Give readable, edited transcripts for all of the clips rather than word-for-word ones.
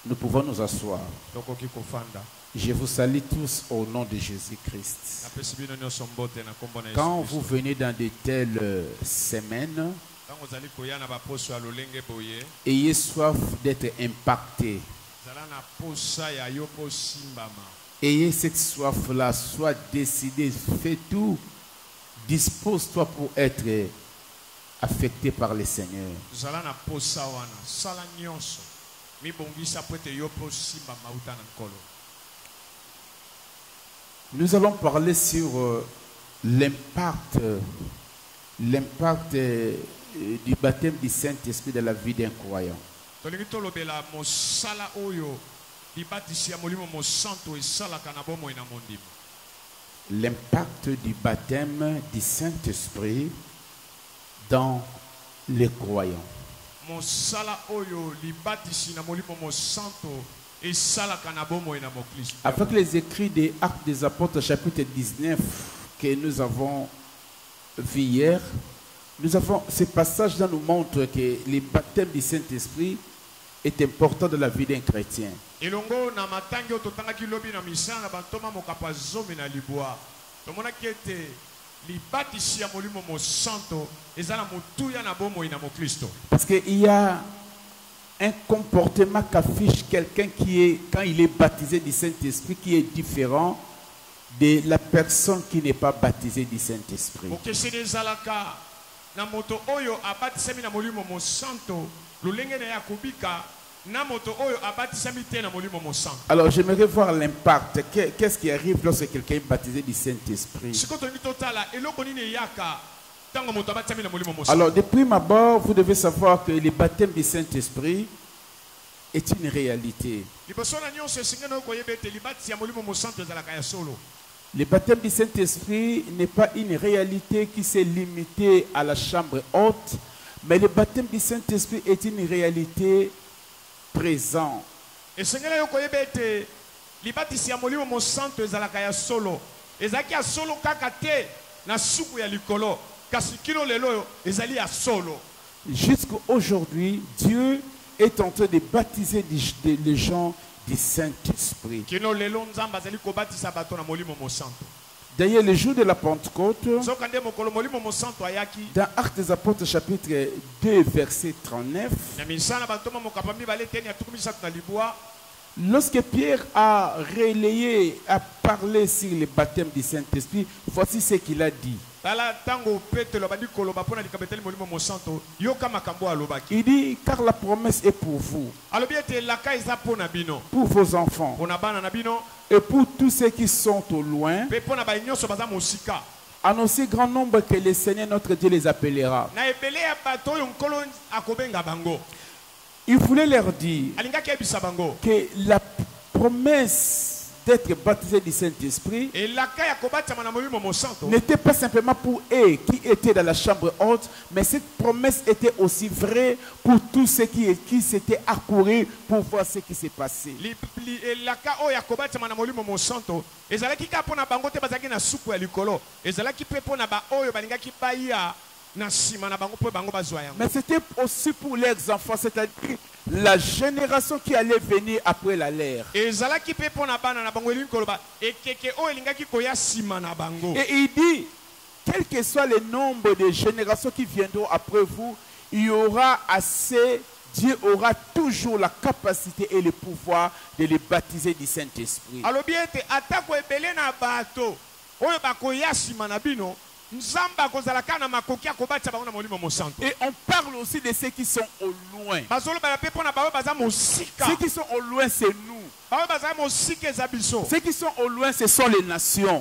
Nous pouvons nous asseoir. Je vous salue tous au nom de Jésus-Christ. Quand vous venez dans de telles semaines, ayez soif d'être impacté. Ayez cette soif-là, sois décidé, fais tout, dispose-toi pour être affecté par le Seigneur. Nous allons parler sur l'impact du baptême du Saint-Esprit dans la vie d'un croyant. L'impact du baptême du Saint-Esprit dans les croyants. Avec les écrits des Actes des Apôtres chapitre 19 que nous avons vu hier, ce passage-là nous montre que le baptême du Saint-Esprit est important dans la vie d'un chrétien. Parce qu'il y a un comportement qu'affiche quelqu'un qui est, quand il est baptisé du Saint-Esprit, qui est différent de la personne qui n'est pas baptisée du Saint-Esprit. Alors j'aimerais voir l'impact. Qu'est-ce qui arrive lorsque quelqu'un est baptisé du Saint-Esprit? Alors de prime abord, vous devez savoir que le baptême du Saint-Esprit est une réalité. Le baptême du Saint-Esprit n'est pas une réalité qui s'est limitée à la chambre haute, mais le baptême du Saint-Esprit est une réalité présente. Jusqu'aujourd'hui, Dieu est en train de baptiser les gens du Saint-Esprit. D'ailleurs, le jour de la Pentecôte, dans Actes des Apôtres chapitre 2 verset 39, lorsque Pierre a relayé, a parlé sur le baptême du Saint-Esprit, voici ce qu'il a dit. Il dit, car la promesse est pour vous, pour vos enfants, et pour tous ceux qui sont au loin, en aussi grand nombre que le Seigneur notre Dieu les appellera. Il voulait leur dire que la promesse d'être baptisé du Saint-Esprit n'était pas simplement pour eux qui étaient dans la chambre haute, mais cette promesse était aussi vraie pour tous ceux qui s'étaient accourus pour voir ce qui s'est passé. Mais c'était aussi pour leurs enfants, c'est-à-dire la génération qui allait venir après la leur. Et il dit, quel que soit le nombre de générations qui viendront après vous, il y aura assez, Dieu aura toujours la capacité et le pouvoir de les baptiser du Saint-Esprit. Et on parle aussi de ceux qui sont au loin. Ceux qui sont au loin, c'est nous. Ceux qui sont au loin, ce sont les nations.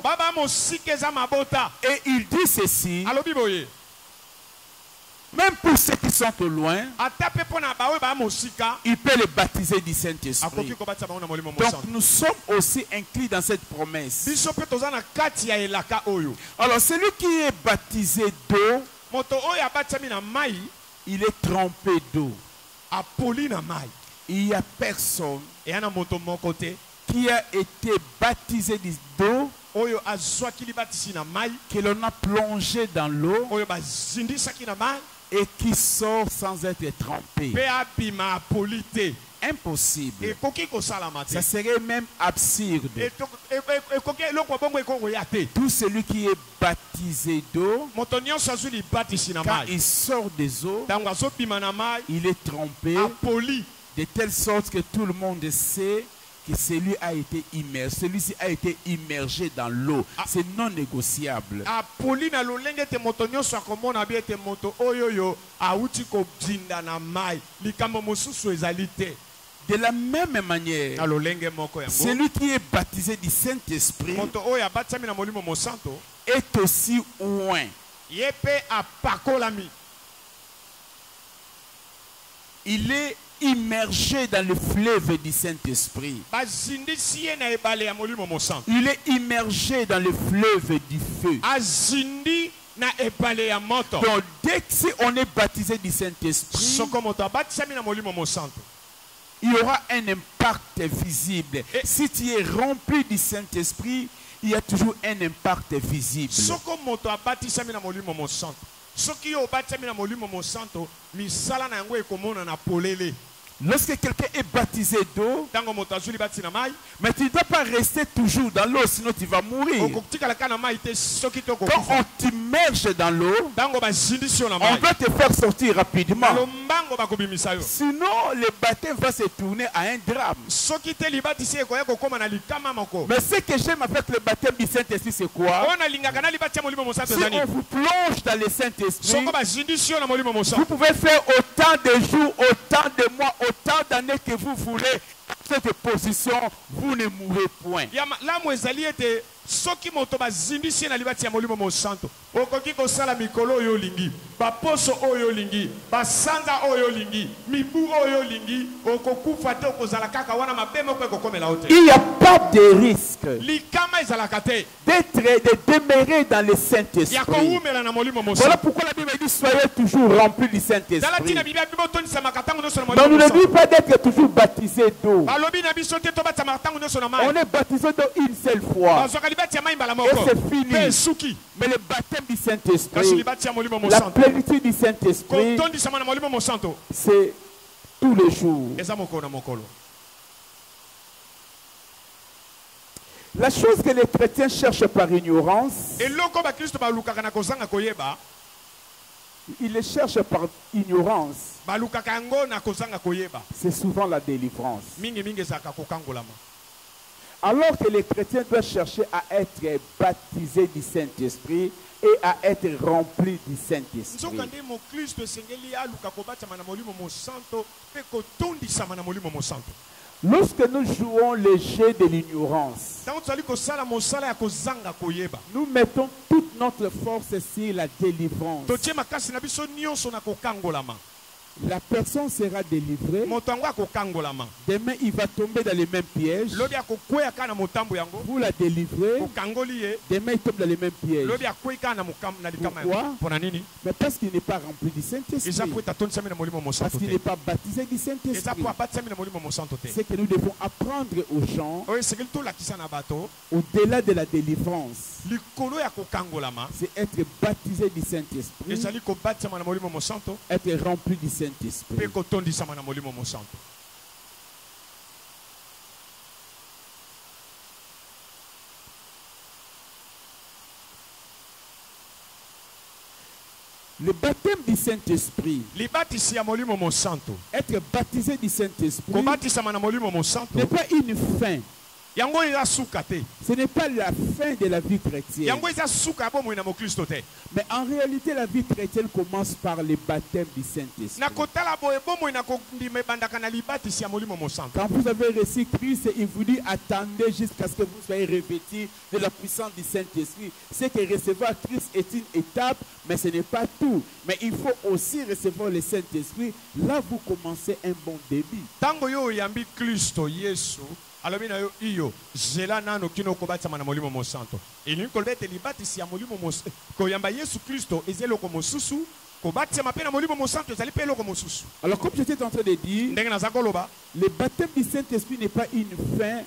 Et il dit ceci. Même pour ceux qui sont au loin, il peut les baptiser du Saint-Esprit. Donc nous sommes aussi inclus dans cette promesse. Alors celui qui est baptisé d'eau, il est trempé d'eau. Il n'y a personne qui a été baptisé d'eau, que l'on a plongé dans l'eau et qui sort sans être trempé. Pe abima polité. Impossible. Et koki ko salama te. Ça serait même absurde. Et koki eloko bongo eko ya te. Tout celui qui est baptisé d'eau, Moto nyonso azuli batisi na quand mai. il sort des eaux, Tango azobima na mai, il est trempé apoli. de telle sorte que tout le monde sait que celui a été immergé. Celui-ci a été immergé dans l'eau. C'est non négociable. Apoli na lolenge te moto nyonso akomona bi ete moto oyoyo auti ko bzinda na mai. Likambo mosusu ezali te. De la même manière, Na lolenge moko yango. celui qui est baptisé du Saint-Esprit Moto oyo abatisami na molimo mosanto est aussi oint. ye pe apakolami. Il est immergé dans le fleuve du Saint-Esprit. Bazindisi ye na ebale ya molimo mosanto. Il est immergé dans le fleuve du feu. Azindi na ebale ya moto. Donc, dès que si on est baptisé du Saint-Esprit, Soko moto abatisami na molimo mosanto. il y aura un impact visible. Et si tu es rempli du Saint-Esprit, il y a toujours un impact visible. Soko moto abatisami na molimo mosanto. Soki yo abatisami na molimo mosanto, misala na yango ekomona na polele. Lorsque quelqu'un est baptisé d'eau, Tango moto azuli batisi na mai, mais tu ne dois pas rester toujours dans l'eau, sinon tu vas mourir. okotikala ka na mai te soki to Quand kokufa. on t'immerge dans l'eau, Tango bazindisi yo na on mai. doit te faire sortir rapidement. Lombango bakobimisa yo. Sinon, le baptême va se tourner à un drame. Soki te libatisi ekoya kokoma na likama moko. Mais ce que j'aime avec le baptême du Saint-Esprit, c'est quoi? Ona lingaka na libati ya molimo mosanto Si ezani. on vous plonge dans le Saint-Esprit, Soko bazindisi yo na molimo vous mosanto. pouvez faire autant de jours, autant de mois, autant d'années que vous voulez. Cette position, vous ne mourrez point. Lamu ezali ete soki moto bazindisi ye na libati ya molimo mosanto. Okoki kosala mikolo oyo olingi, baposo oyo olingi, basanza oyo olingi, mibu oyo olingi, okokufa te okozala kaka wana mabe moko ekokomela yo te. Il n'y a pas de risque Likama ezalaka te. de demeurer dans le Ya Saint-Esprit. kowumela na molimo Voilà mosanto. pourquoi la Bible dit soyez toujours remplis du Zala Saint-Esprit. tina bibia bibo tonisama tango nyonso na Mais on molimo ne dit mosanto. pas d'être toujours baptisé d'eau. Balobi na biso te tobatisama tango nyonso na On mai. est baptisé d'eau une seule fois. Bazwaka libati ya mai mbala Et moko. c'est fini. Pe suki. Mais le baptême du Kasi Saint-Esprit, libati ya molimo la mosanto. plénitude du Saint-Esprit, Kotondisama na molimo mosanto. c'est tous les jours. Eza mokolo na mokolo. La chose que les chrétiens cherchent par ignorance, Eloko ba Kristo balukaka na kozanga koyeba. ils le cherchent par ignorance. Balukaka yango na kozanga koyeba. C'est souvent la délivrance. Mingi mingi ezalaka kokangolama. Alors que les chrétiens doivent chercher à être baptisés du Saint-Esprit et à être remplis du Saint-Esprit. Nzoka nde mo Kristo esengeli aluka kobatisama na molimo mosanto pe kotondisama na molimo mosanto. Lorsque nous jouons le jeu de l'ignorance, Tango tozali kosala mosala ya kozanga koyeba. nous mettons toute notre force sur la délivrance. Totie makasi na biso nyonso na kokangolama. La personne sera délivrée. Moto yango akokangolama. Demain, il va tomber dans les mêmes pièges. Lobi akokwea kana motambo yango. Vous la délivrez. Kokangoli ye. Demain, il tombe dans les mêmes pièges. Lobi akwei kana na likama Pourquoi? yango. Pona nini? Mais parce qu'il n'est pas rempli du Eza Saint-Esprit. po etatondisami na molimo Parce mosanto qu'il te. n'est pas baptisé du Eza Saint-Esprit. po abatisami na molimo mosanto te. C'est que nous devons apprendre aux gens, Oyo esengeli tolakisa na bato. au-delà de la délivrance, Likolo ya kokangolama. c'est être baptisé du Saint-Esprit, Ezali kobatisama na molimo mosanto. être rempli du Pe Saint-Esprit. kotondisama na molimo mosanto. Le baptême du Saint-Esprit, Libatisi ya molimo mosanto. être baptisé du Saint-Esprit, Kobatisama na molimo mosanto. n'est pas une fin. Yango eza suka te. Ce n'est pas la fin de la vie chrétienne. Yango eza suka ya bomoi na mokristo te. Mais en réalité, la vie chrétienne commence par le baptême du Saint-Esprit. Na kotala boye bomoi na kondima ebandaka na libatisi ya molimo mosanto. Quand vous avez reçu Christ, il vous dit attendez jusqu'à ce que vous soyez revêtis de la puissance du Saint-Esprit. C'est que recevoir Christ est une étape, mais ce n'est pas tout. Mais il faut aussi recevoir le Saint-Esprit. Là, vous commencez un bon début. Tango yo yambi Kristo Yesu. Alobi na yo iyo zela nano kino kobatisama na molimo mosanto. Elingi koloba ete libatisi ya molimo mosanto koyamba Yesu Kristo eza eloko mosusu kobatisama mpe na molimo mosanto ezali mpe eloko mosusu. Alors, comme j'étais en train de dire, Ndenge naza koloba le baptême du Saint-Esprit n'est pas une fin,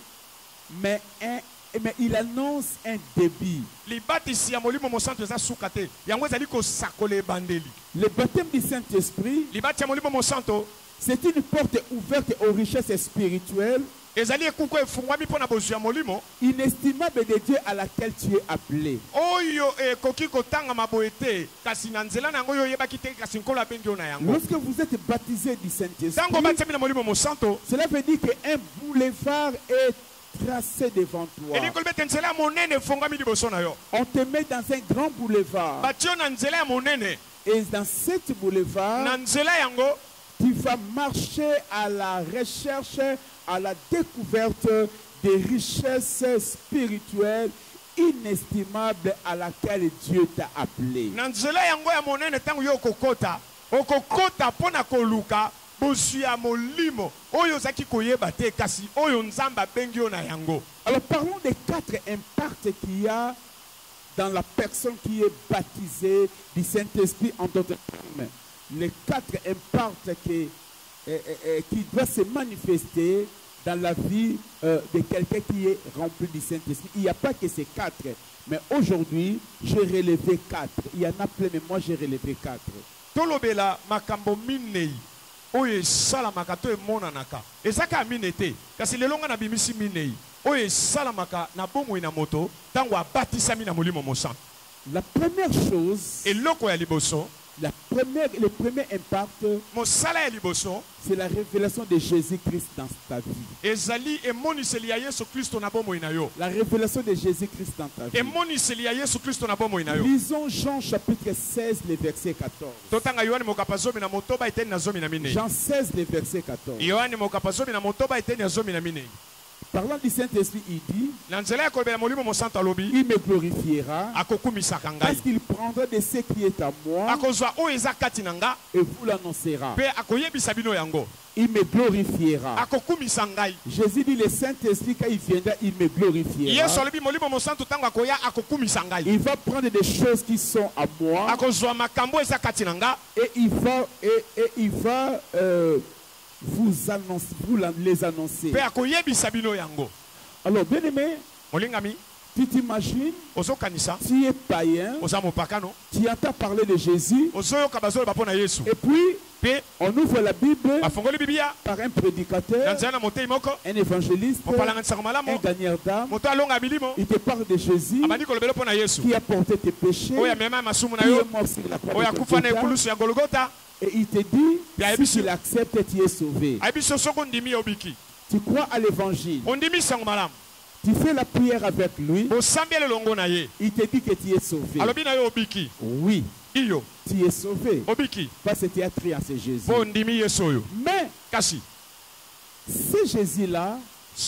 mais un mais il annonce un débit. libatisi ya molimo mosantu eza suka te yango ezali kosakola ebandeli. Le baptême du Saint-Esprit, libati ya molimo mosantu c'est une porte ouverte aux richesses spirituelles ezali ekuku efungwami mpo na bozwi ya molimo inestimable de Dieu à laquelle tu es appelé. oyo ekoki kotangama boye te kasi na nzela na yango oyo oyebaki te kasi nkolo abengi yo na yango. Lorsque vous êtes baptisé du ntango Saint-Esprit, obatiami na molimo mosantu cela veut dire qu'un boulevard est tracé devant toi. elingi koloba ete nzela ya monene efungwami liboso na yo. On te met dans un grand boulevard. batie yo na nzela ya monene. Et dans cette boulevard, na nzela yango tu vas marcher à la recherche, à la découverte des richesses spirituelles inestimables à laquelle Dieu t'a appelé. na nzela yango ya monene ntango yo okokota mpo na koluka bozwi ya molimo oyo ozalaki koyeba te kasi oyo nzambe abengi yo na yango. Alors parlons des 4 impacts qu'il y a dans la personne qui est baptisée du Saint-Esprit en d'autres termes. Les 4 impacts qui doivent se manifester dans la vie de quelqu'un qui est rempli du Saint-Esprit. Il n'y a pas que ces 4, mais aujourd'hui, j'ai relevé 4. Il y en a plein, mais moi j'ai relevé 4. tolobela makambo minei oyo esalamaka to emonanaka ezaka mine te kasi lelo nga nabimisi minei oyo esalamaka na bomoi na moto ntango abatisami na molimo mosantu. La première chose, eloko ya liboso le premier impact, mosala ya liboso c'est la révélation de Jésus-Christ dans ta vie. ezali emoniseli ya yesu kristo na bomoi na yo. La révélation de Jésus-Christ dans ta vie. emoniseli ya yesu kristo na bomoi na yo. Lisons Jean chapitre 16, le verset 14. totanga yohane mokapa zomi na motoba eteni na zomi na minei. Jean 16, le verset 14. yohane mokapa zomi na motoba eteni na zomi na minei. Parlant du Saint-Esprit, il dit, na nzela ya kolobela molimo mosantu alobi il me glorifiera akokumisaka parce ngai qu'il prendra de ce qui est à moi akozwa oyo eza kati na nga et vous l'annoncera. mpe akoyebisa bino yango Il me glorifiera. akokumisa ngai. Jésus dit, le Saint-Esprit, quand il viendra, il me yesu glorifiera. alobi molimo mosantu ntango akoya akokumisa ngai Il va prendre des choses qui sont à moi akozwa makambo eza kati na nga et il va les annoncer. mpe akoyebisa bino yango. Alors, bien aimé, molingami tu t'imagines, ozokanisa tu es païen, oza mopakano tu entends parler de Jésus, ozoyoka bazoloba mpo na yesu et puis mpe on ouvre la Bible bafongoli bibia par un na prédicateur, nzela na motei moko un évangéliste, mopalanganisaka un malamu gagneur d'âme. moto alonga milimo Il te parle de Jésus abandi kolobela mpo na yesu qui a porté tes péchés, oyo amema ya masumu na qui yo est mort sur la croix oyo de akufa na Golgotha, ekulusu ya golgota et il te dit, Puis, si tu l'acceptes, tu es sauvé. ayebi so soki ondimi obiki Tu crois à l'évangile, ondimi sango malamu tu fais la prière avec lui, osambi elongo na ye il te dit que tu es sauvé. alobi na yo obiki Oui, iyo tu es sauvé obiki parce que tu as cru en ce Jésus. mpo ondimi yesu oyo. Mais kasi ce Jésus-là,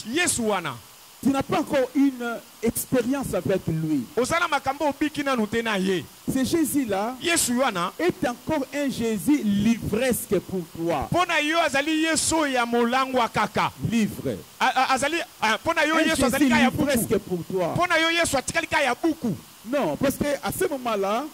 yesu wana tu n'as pas encore une expérience avec lui. ozala makambo obiki nanu te na ye. Ce Jésus-là yesu wana est encore un Jésus livresque pour toi. mpo na yo azali yesu oyo ya molangwa kaka. Livre. azali mpo na yo Un yesu Jésus azali ka ya buku. livresque pour toi. mpo na yo yesu atikali ka ya buku. Non, parce qu'à ce moment-là,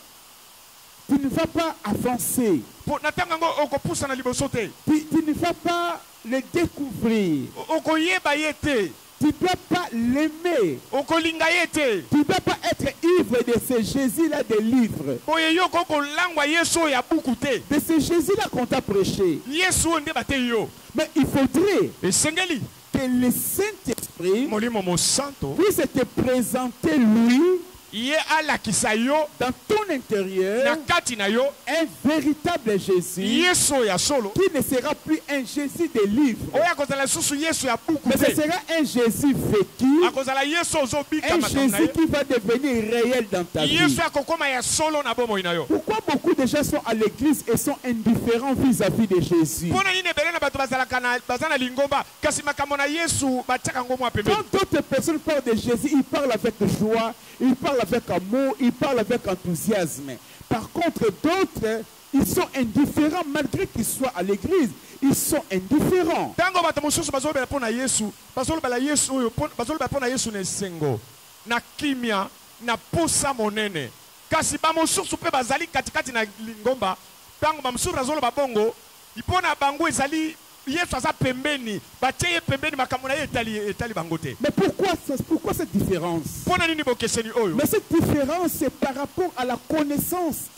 tu ne vas pas avancer. na ntango yango okopusa na liboso te. Tu ne vas pas le découvrir. okoyeba ye te. Tu ne dois pas l'aimer. okolinga ye te. Tu ne dois pas être ivre de ce Jésus-là des livres. boye yo kokolangwa yesu oyo ya buku te. De ce Jésus-là qu'on t'a prêché. yesu oyo nde bate yo. Mais il faudrait esengeli que le Saint-Esprit molimo mosanto puisse te présenter lui ye alakisa yo dans ton intérieur na kati na yo un véritable Jésus yesu oyo ya solo qui ne sera plus un Jésus des livres, oyo akozala lisusu yesu ya buku mais ce te. sera un Jésus vécu, akozala yesu ozobika un makambo na Jésus ye. qui va devenir réel dans ta vie. yesu akokoma ya solo na bomoi na yo. Pourquoi beaucoup de gens sont à l'église et sont indifférents vis-à-vis de Jésus? mpo na nini ebele na bato baza na lingomba kasi makambo na yesu batiaka ngo mwa pembeni. Quand d'autres personnes parlent de Jésus, ils parlent avec joie, ils parlent avec amour, ils parlent avec enthousiasme. Par contre, d'autres, ils sont indifférents malgré qu'ils soient à l'église. Ils sont indifférents. ntango bato mosusu bazolobela mpo na yesu bazolobela yesu oyo bazolobela mpo na yesu na esengo na kimia na posa monene kasi bamosusu mpe bazali katikati na lingomba ntango bamosusu bazoloba bongo mpo na bango ezali Yesu aza pembeni batie ye pembeni makambo na ye etali bango te. Mais pourquoi cette différence? Pona nini bokeseni oyo? Mais cette différence c'est par rapport à la connaissance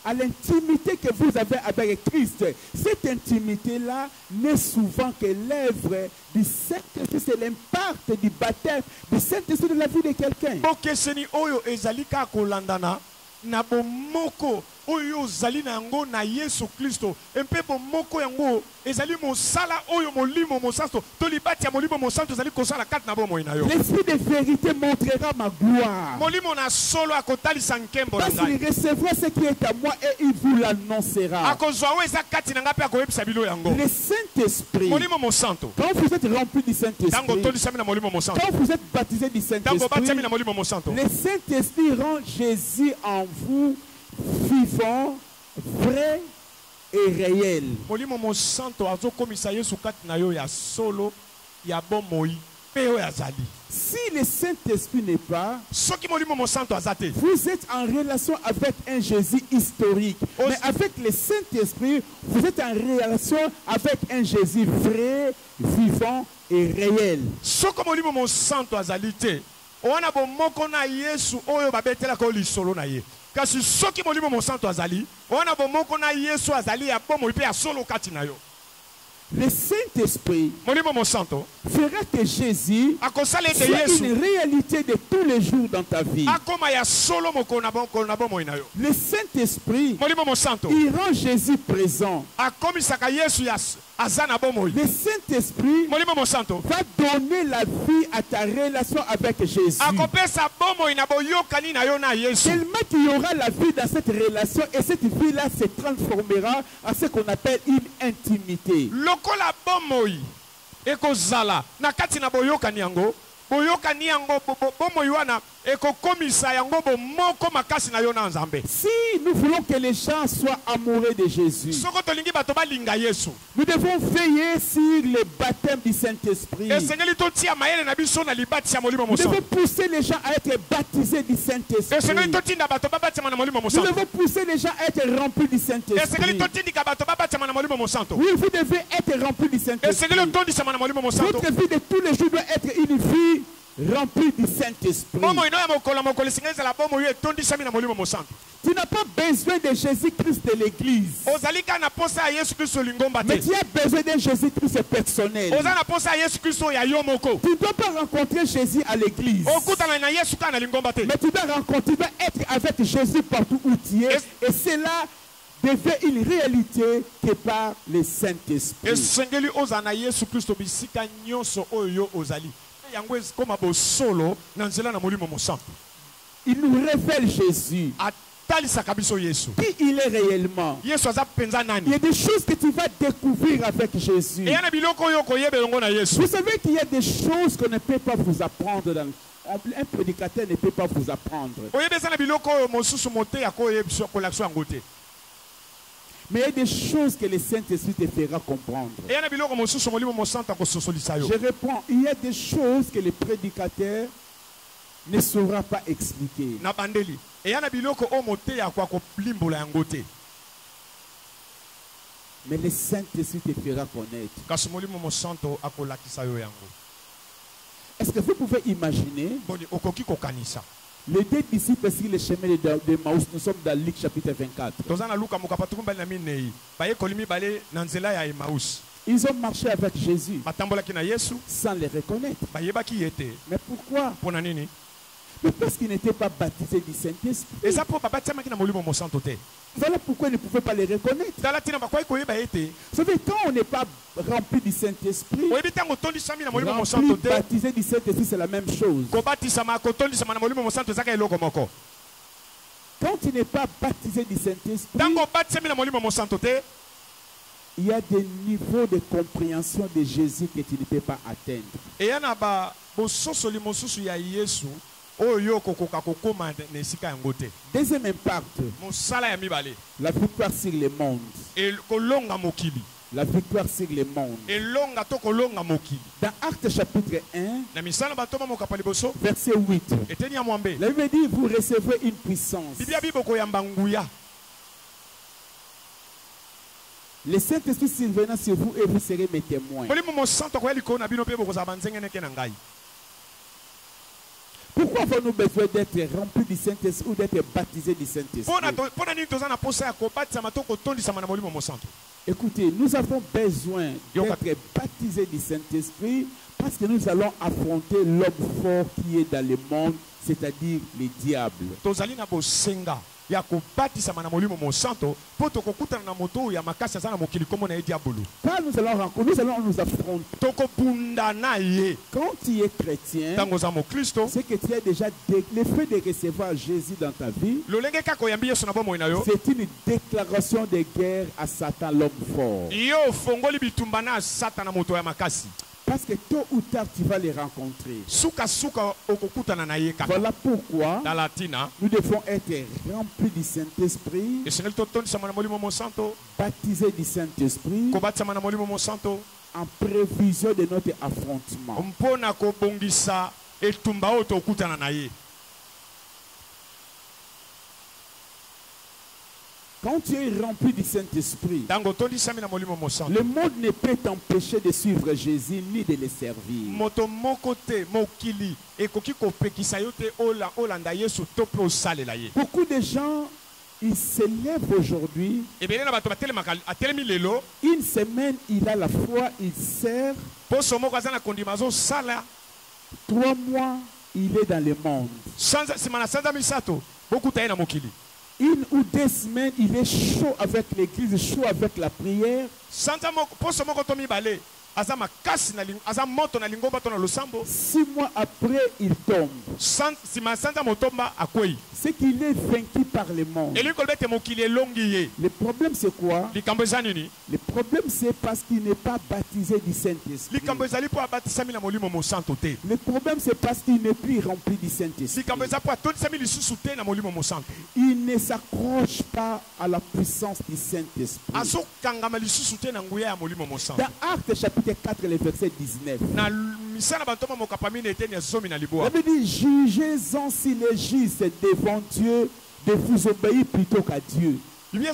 à l'intimité que vous avez avec Christ. Cette intimité-là n'est souvent que l'œuvre du Saint-Esprit, c'est l'impact du baptême du Saint-Esprit de la vie de quelqu'un. Bokeseni oyo ezali ka kolandana na bomoko oyo zali na yango na Yesu Kristo. Empe bomoko yango ezali mosala oyo molimo mosanto to libati ya molimo mosanto zali kosala kati na bomo ina yo. L'esprit de vérité montrera ma gloire. Molimo na solo akotalisa nkembo na parce ngai. qu'il recevra ce qui est à moi et il vous l'annoncera. Akozwa we eza kati na ngapi akoyebisa bilo yango. Le Saint-Esprit. Molimo mosanto. Quand vous êtes rempli du Saint-Esprit. Tango tolisami na molimo mosanto. Quand vous êtes baptisé du Saint-Esprit. Tango baptisami na molimo mosanto. Le Saint-Esprit rend Jésus en vous vivant, vrai et réel. Molimo mosanto azokomisa Yesu kati na yo ya solo ya bomoi pe yo ya zali. Si le Saint-Esprit n'est pas, vous êtes en relation avec un Jésus historique. Mais avec le Saint-Esprit, vous êtes en relation avec un Jésus vrai, vivant et réel. Kasi soki molimo mosanto azali wana bomoko na Yesu azali ya bomo ipe ya solo kati na yo. Le Saint-Esprit fera que Jésus soit une réalité de tous les jours dans ta vie. Le Saint-Esprit, il rend Jésus présent. Le Saint-Esprit va donner la vie à ta relation avec Jésus. Tellement qu'il y aura la vie dans cette relation et cette vie-là se transformera en ce qu'on appelle une intimité. Lokola bomoi ekozala na kati na boyokani yango bomoi wana ekokomisa yango bomoko makasi na yo na Nzambe. Si nous voulons que les gens soient amoureux de Jésus, soko tolingi bato balinga Yesu, nous devons veiller sur le baptême du Saint-Esprit. Esengeli totia mayele na biso na libati ya molimo Nous mosanto. devons pousser les gens à être baptisés du Saint-Esprit. Esengeli totinda bato babatima na molimo Nous mosanto. devons pousser les gens à être remplis du Saint-Esprit. Esengeli totindika bato babatima na molimo mosanto. Oui, vous devez être remplis du Saint-Esprit. Esengeli tondisa na molimo mosanto. Votre vie de tous les jours doit être une vie remplie du Saint-Esprit. Tu n'as pas besoin de Jésus-Christ de l'église. Mais tu as besoin d'un Jésus-Christ personnel. Tu ne dois pas rencontrer Jésus à l'église. Mais tu dois rencontrer, tu dois être avec Jésus partout où tu es. Et cela devient une réalité que par le Saint-Esprit. Il nous révèle Jésus. Qui il est réellement. Il y a des choses que tu vas découvrir avec Jésus. Vous savez qu'il y a des choses qu'on ne peut pas vous apprendre. Un prédicateur ne peut pas vous apprendre. Mais il y a des choses que le Saint-Esprit te fera comprendre. Je réponds, il y a des choses que le prédicateur ne saura pas expliquer. Mais le Saint-Esprit te fera connaître. Est-ce que vous pouvez imaginer les deux disciples sur le chemin de Maús? Nous sommes dans Luc chapitre 24. Ils ont marché avec Jésus sans le reconnaître. Mais pourquoi? Mais parce qu'ils n'étaient pas baptisés du Saint-Esprit. Voilà pourquoi ils ne pouvaient pas les reconnaître. Vous savez, quand on n'est pas rempli du Saint-Esprit, rempli, baptisé du Saint-Esprit, c'est la même chose. Quand tu n'es pas baptisé du Saint-Esprit, il y a des niveaux de compréhension de Jésus que tu ne peux pas atteindre. Deuxième impact, la victoire sur le monde. La victoire sur le monde. Dans Actes chapitre 1, verset 8, la Bible dit, vous recevrez une puissance. Le Saint-Esprit survenant sur vous et vous serez mes témoins. Pourquoi avons-nous besoin d'être remplis du Saint-Esprit ou d'être baptisés du Saint-Esprit? Écoutez, nous avons besoin d'être baptisés du Saint-Esprit parce que nous allons affronter l'homme fort qui est dans le monde, c'est-à-dire le diable. Ya kubatisa mana molimo monsanto poto kokutana na moto ya makasi sana mokili komo na diabolo. Quand nous allons nous affronter. Toko bunda na ye. Quand tu es chrétien, tango za mo Kristo, c'est que tu as déjà le fait de recevoir Jésus dans ta vie. Lolenge kako yambi Yesu na bomo ina yo. C'est une déclaration de guerre à Satan l'homme fort. Yo fongoli bitumba na Satan na moto ya makasi. Parce que tôt ou tard, tu vas les rencontrer. Voilà pourquoi nous devons être remplis du Saint-Esprit, baptisés du Saint-Esprit, en prévision de notre affrontement. Quand tu es rempli du Saint-Esprit, le monde ne peut t'empêcher de suivre Jésus ni de le servir. Beaucoup de gens, ils se lèvent aujourd'hui. Une semaine, il a la foi, il sert. 3 mois, il est dans le monde. 1 ou 2 semaines, il est chaud avec l'église, chaud avec la prière. 6 mois après, il tombe. C'est qu'il est vaincu par le monde. Le problème, c'est quoi? Le problème, c'est parce qu'il n'est pas baptisé du Saint-Esprit. Le problème, c'est parce qu'il n'est plus rempli du Saint-Esprit. Il ne s'accroche pas à la puissance du Saint-Esprit. Dans Actes chapitre 4, le verset 19. La Bible dit, jugez-en si les justes devant Dieu de vous obéir plutôt qu'à Dieu. Il y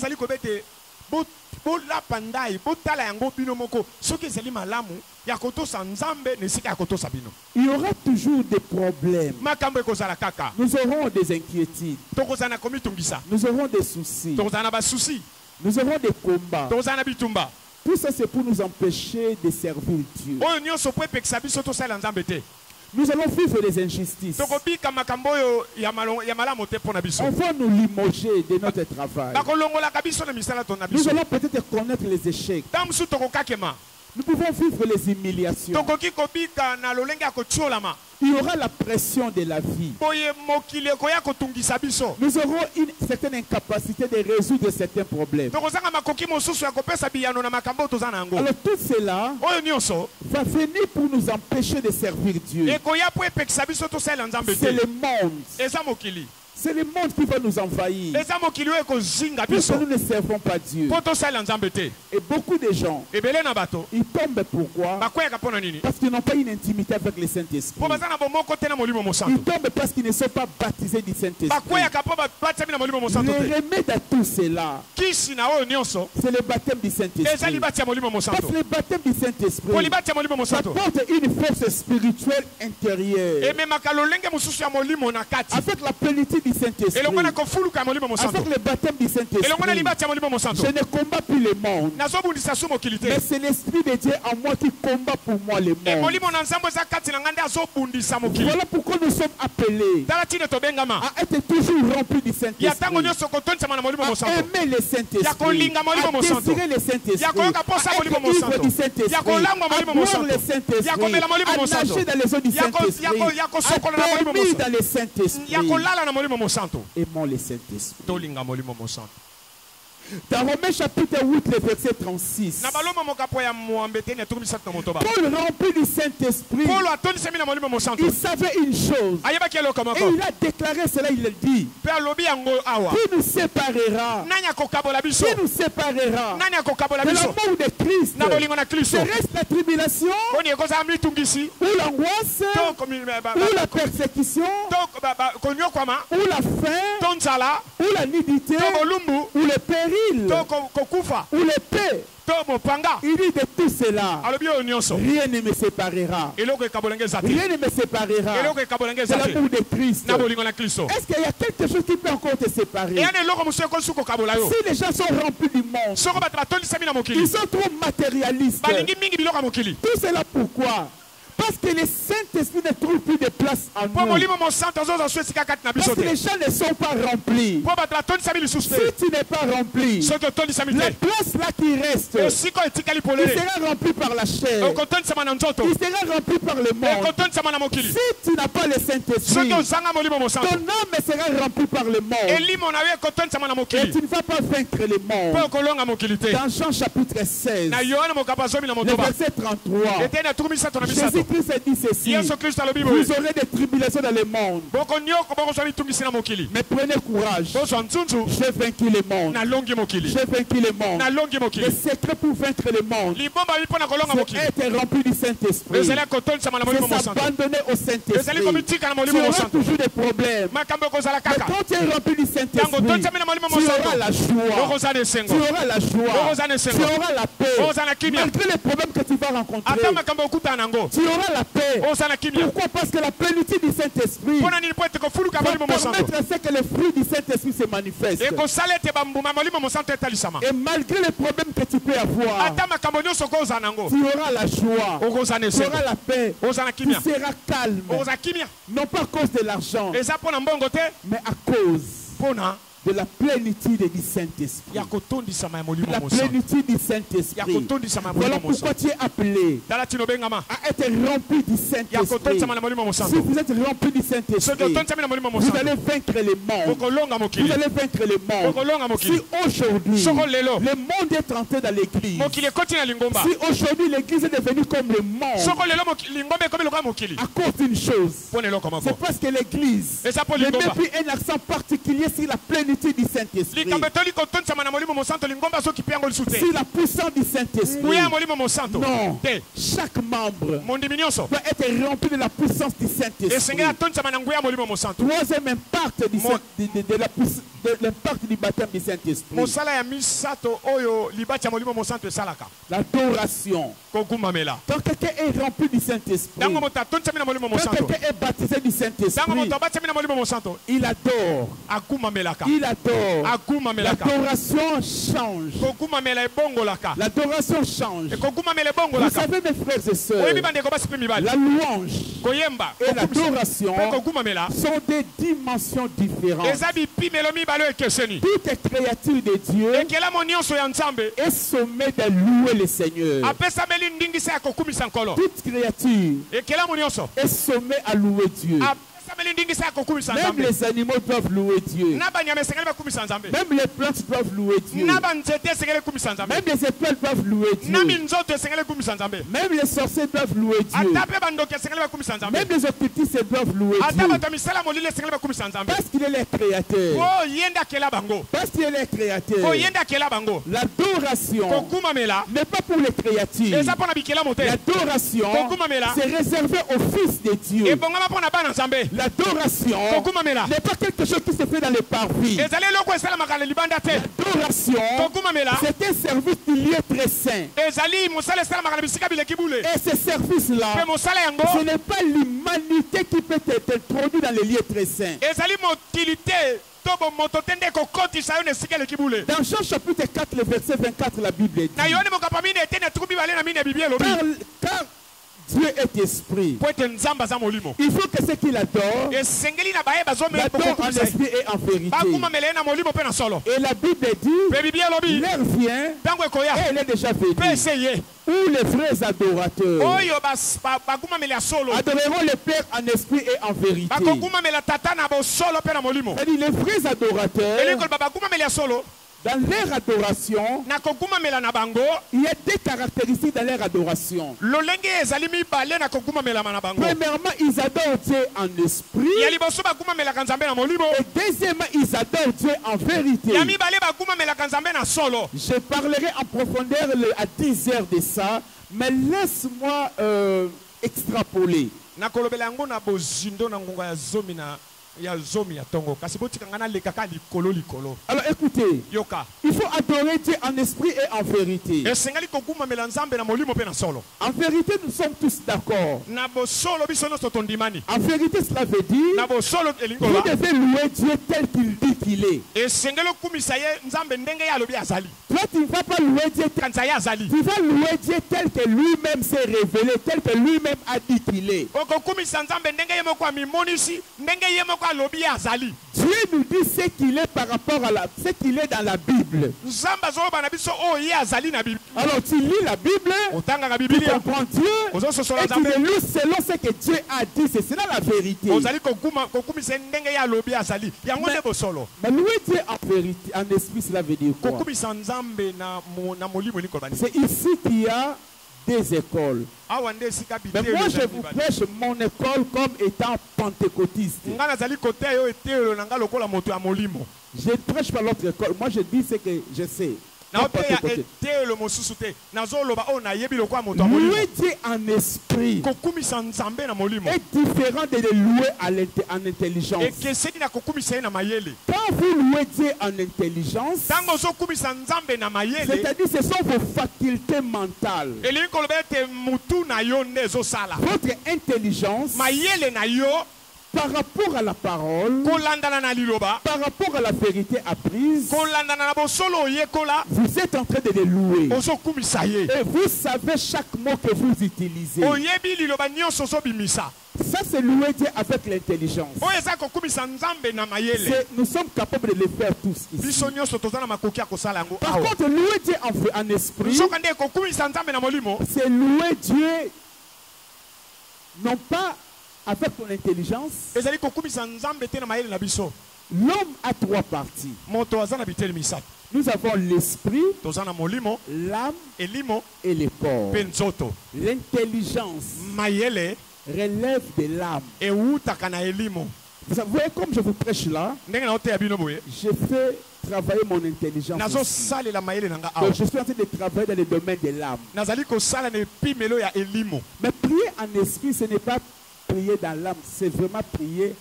aura toujours des problèmes. Nous aurons des inquiétudes. Nous aurons des soucis. Nous aurons des combats. Tout ça, c'est pour nous empêcher de servir Dieu. Nous allons vivre des injustices. On va nous limoger de notre travail. Nous allons peut-être connaître les échecs. Nous pouvons vivre les humiliations. Il y aura la pression de la vie. Nous aurons une certaine incapacité de résoudre certains problèmes. Alors tout cela va venir pour nous empêcher de servir Dieu. C'est le monde. C'est le monde qui va nous envahir. Parce que nous ne servons pas Dieu. Et beaucoup de gens, ils tombent pourquoi? Parce qu'ils n'ont pas une intimité avec le Saint-Esprit. Ils tombent parce qu'ils ne sont pas baptisés du Saint-Esprit. Le remède à tout cela, c'est le baptême du Saint-Esprit. Parce que le baptême du Saint-Esprit apporte une force spirituelle intérieure. Avec la plénitude du Saint-Esprit, avec le baptême du Saint-Esprit, je ne combats plus le monde, mais c'est l'Esprit de Dieu en moi qui combat pour moi le monde. Voilà pourquoi nous sommes appelés à être toujours remplis du Saint-Esprit, à aimer le Saint-Esprit, à désirer le Saint-Esprit, à être ivre du Saint-Esprit, à boire le Saint-Esprit, à nager dans les eaux du Saint-Esprit, à dormir dans le Saint-Esprit. Aimons le Saint-Esprit. Dans Romains chapitre 8, le verset 36. Paul rempli du Saint-Esprit, il savait une chose. Et il a déclaré cela, il a dit. Qui nous séparera? Qui nous séparera de l'amour de Christ? Serait-ce la tribulation? Ou l'angoisse? Ou la persécution? Ou la faim? Ou la nudité? Ou le péril? Ou l'épée? Il dit de tout cela, rien ne me séparera. Rien ne me séparera de l'amour de Christ. Est-ce qu'il y a quelque chose qui peut encore te séparer? Si les gens sont remplis du monde, ils sont trop matérialistes. Tout cela pourquoi? Parce que le Saint-Esprit ne trouve plus de place en nous. Parce que les gens ne sont pas remplis. Si tu n'es pas rempli, la place là qui reste, il sera rempli par la chair. Il sera rempli par le monde. Si tu n'as pas le Saint-Esprit, ton âme sera remplie par le monde. Et tu ne vas pas vaincre le monde. Dans Jean chapitre 16, le verset 33, Jésus Christ a dit ceci: vous aurez des tribulations dans le monde, mais prenez courage, j'ai vaincu le monde. J'ai vaincu le monde. Le secret pour vaincre le monde, c'est être rempli du Saint-Esprit, c'est s'abandonner au Saint-Esprit. Tu auras toujours des problèmes, mais quand tu es rempli du Saint-Esprit, tu auras la joie, tu auras la joie, tu auras la paix, malgré les problèmes que tu vas rencontrer. Tu auras la paix. Pourquoi? Parce que la plénitude du Saint-Esprit va permettre à ce que les fruits du Saint-Esprit se manifestent. Et malgré les problèmes que tu peux avoir, tu auras la joie, tu auras la paix, tu seras calme. Non pas à cause de l'argent, mais à cause de la plénitude du Saint-Esprit. La plénitude du Saint-Esprit. Voilà pourquoi tu es appelé à être rempli du Saint-Esprit. Si vous êtes rempli du Saint-Esprit, vous allez vaincre le monde. Vous allez vaincre le monde. Si aujourd'hui, le monde est entré dans l'église, si aujourd'hui l'église est devenue comme le monde, à cause d'une chose, c'est parce que l'église ne met plus un accent particulier sur la plénitude du Saint-Esprit, si la puissance du Saint-Esprit. Non, chaque membre doit être rempli de la puissance du Saint-Esprit. Troisième impact de l'impact du baptême du Saint-Esprit, l'adoration. Quand quelqu'un est rempli du Saint-Esprit, quand quelqu'un est baptisé du Saint-Esprit, il adore. Il adore. L'adoration change. L'adoration change. Vous savez, mes frères et sœurs, la louange et l'adoration sont des dimensions différentes. Toute créature de Dieu est sommée de louer le Seigneur. Toute créature est sommée à louer Dieu. Même les animaux doivent louer Dieu. Même les plantes doivent louer Dieu. Même les étoiles doivent louer Dieu. Même les sorciers doivent louer Dieu. Même les occultistes doivent louer Dieu. Parce qu'il est le créateur. Parce qu'il est le créateur. L'adoration n'est pas pour les créatures. L'adoration, c'est réservé au Fils de Dieu. L'adoration n'est pas quelque chose qui se fait dans les parvis. L'adoration, c'est un service du lieu très saint. Et ce service-là, ce n'est pas l'humanité qui peut être introduite dans les lieux très saints. Dans Jean chapitre 4, le verset 24, la Bible dit: car Dieu est esprit. Il faut que ceux qui l'adorent l'adorent en esprit et en vérité. Et la Bible dit: l'heure vient et elle est déjà venue où les vrais adorateurs adoreront le Père en esprit et en vérité. C'est-à-dire les vrais adorateurs, dans leur adoration, il y a des caractéristiques dans leur adoration. Premièrement, ils adorent Dieu en esprit. Et deuxièmement, ils adorent Dieu en vérité. Je parlerai en profondeur à 10 heures de ça, mais laisse-moi extrapoler. ya zomi ya tongo kasi botika ngana lekaka likolo likolo. Alors écoutez, Yoka. il faut adorer Dieu en esprit et en vérité. Esengali kokuma melanzambe na molimo pe na solo. En vérité, nous sommes tous d'accord. Na bo solo biso no tondimani. En vérité, cela veut dire Na bo solo vous elingola. devez louer Dieu tel qu'il dit qu'il est. Esengeli kumisa ye nzambe ndenge ya lobi azali. Toi, tu ne vas pas louer Dieu tel, Kanza ya azali. tu vas louer Dieu tel que lui-même s'est révélé, tel que lui-même a dit qu'il est. Okokumisa nzambe ndenge ye moko mimonisi, ndenge ye moko lobi azali. Dieu nous dit ce qu'il est par rapport à ce qu'il est dans la Bible. Nzamba zo bana biso o ye azali na Bible. Alors tu lis la Bible, Otanga na tu Biblia. comprends Dieu, et tu le lis selon ce que Dieu a dit. C'est cela la vérité. Ozali kokumisa ndenge ya lobi azali. Yango nde bo solo. Mais louer Dieu en vérité, en esprit, cela veut dire quoi? Kokumisa nzambe na molimo ni kolbani. C'est ici qu'il y a des écoles. Awa nde sika Mais bitelo. moi, je vous prêche mon école comme étant pentecôtiste. Ngana zali kote yo etelo nanga lokola moto ya molimo. Je ne prêche pas l'autre école. Moi, je dis ce que je sais. Na ote ya Pentecôtiste. etelo mosusu te. Nazoloba o na yebi lokola moto ya molimo. Louer Dieu en esprit Kokumisa nzambe na molimo. est différent de le louer en intelligence. Ekeseni na kokumisa ye na mayele. Quand vous louez Dieu en intelligence, Tango ozokumisa nzambe na mayele. c'est-à-dire ce sont vos facultés mentales. Elingi koloba ete mutu na yo nde ezosala. Votre intelligence Mayele na yo par rapport à la parole, kolandana na liloba. par rapport à la vérité apprise, Kolandana na bosolo yekola. vous êtes en train de les louer. Ozokumisa ye. Et vous savez chaque mot que vous utilisez. Oyebi liloba nyonso ozobimisa. Ça, c'est louer Dieu avec l'intelligence. Oyo eza kokumisa nzambe na mayele. Nous sommes capables de le faire tous ici. Biso nyonso toza na makoki ya kosala yango Par awa. contre, louer Dieu en esprit, Soka nde kokumisa nzambe na molimo. c'est louer Dieu non pas avec ton intelligence. Ezali kokumisa nzambe te na mayele na biso. L'homme a trois parties. Moto aza na biteli misato. Nous avons l'esprit, Toza na molimo, l'âme elimo, et le corps. pe nzoto. L'intelligence Mayele relève de l'âme. eutaka na elimo. Vous savez, comme je vous prêche là, Ndenge na oteya bino boye. je fais travailler mon intelligence. Nazo aussi. salela mayele nanga awa. Donc, je suis en train de travailler dans le domaine de l'âme. Nazali kosala na epimelo ya elimo. Mais prier en esprit, ce n'est pas prier dans l'âme, c'est vraiment prier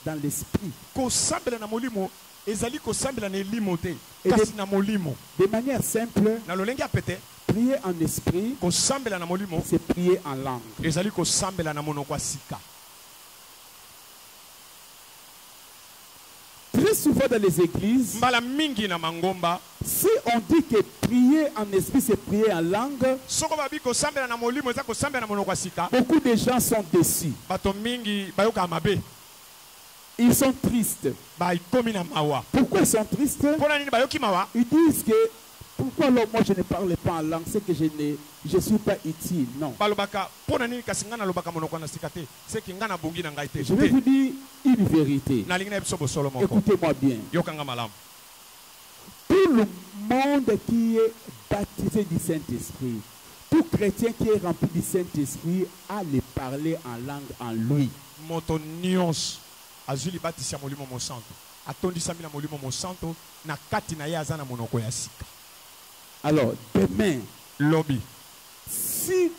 dans l'esprit. Kosambela na molimo ezali kosambela na elimo te. Et Kasi na molimo. De manière simple, Na lolenge apete prier en esprit, kosambela na molimo c'est prier en langue. ezali kosambela na monoko ya sika. Très souvent dans les églises, Mbala mingi na mangomba si on dit que prier en esprit, c'est prier en langue, soko babi kosambela na molimo eza kosambela na monoko ya sika. beaucoup de gens sont déçus. Bato mingi bayoka mabe Ils sont tristes. baikomi na mawa. Pourquoi ils sont tristes? Mpona nini bayoki mawa? Ils disent que pourquoi alors moi je ne parle pas en langue, c'est que je ne suis pas utile. Non. Balobaka mpona nini kasi nga nalobaka monoko na sika te seki nga nabongi na ngai te. Je vais vous dire une vérité. Nalingi na biso bosolo moko. Écoutez-moi bien. Yokanga malamu. Tout le monde qui est baptisé du Saint-Esprit, tout chrétien qui est rempli du Saint-Esprit a le parler en langue en lui. Moto nyonso azwi libatisi ya molimo mosanto atondisami na molimo mosanto na kati na ye aza na monoko ya sika. Alors, demain, Lobi si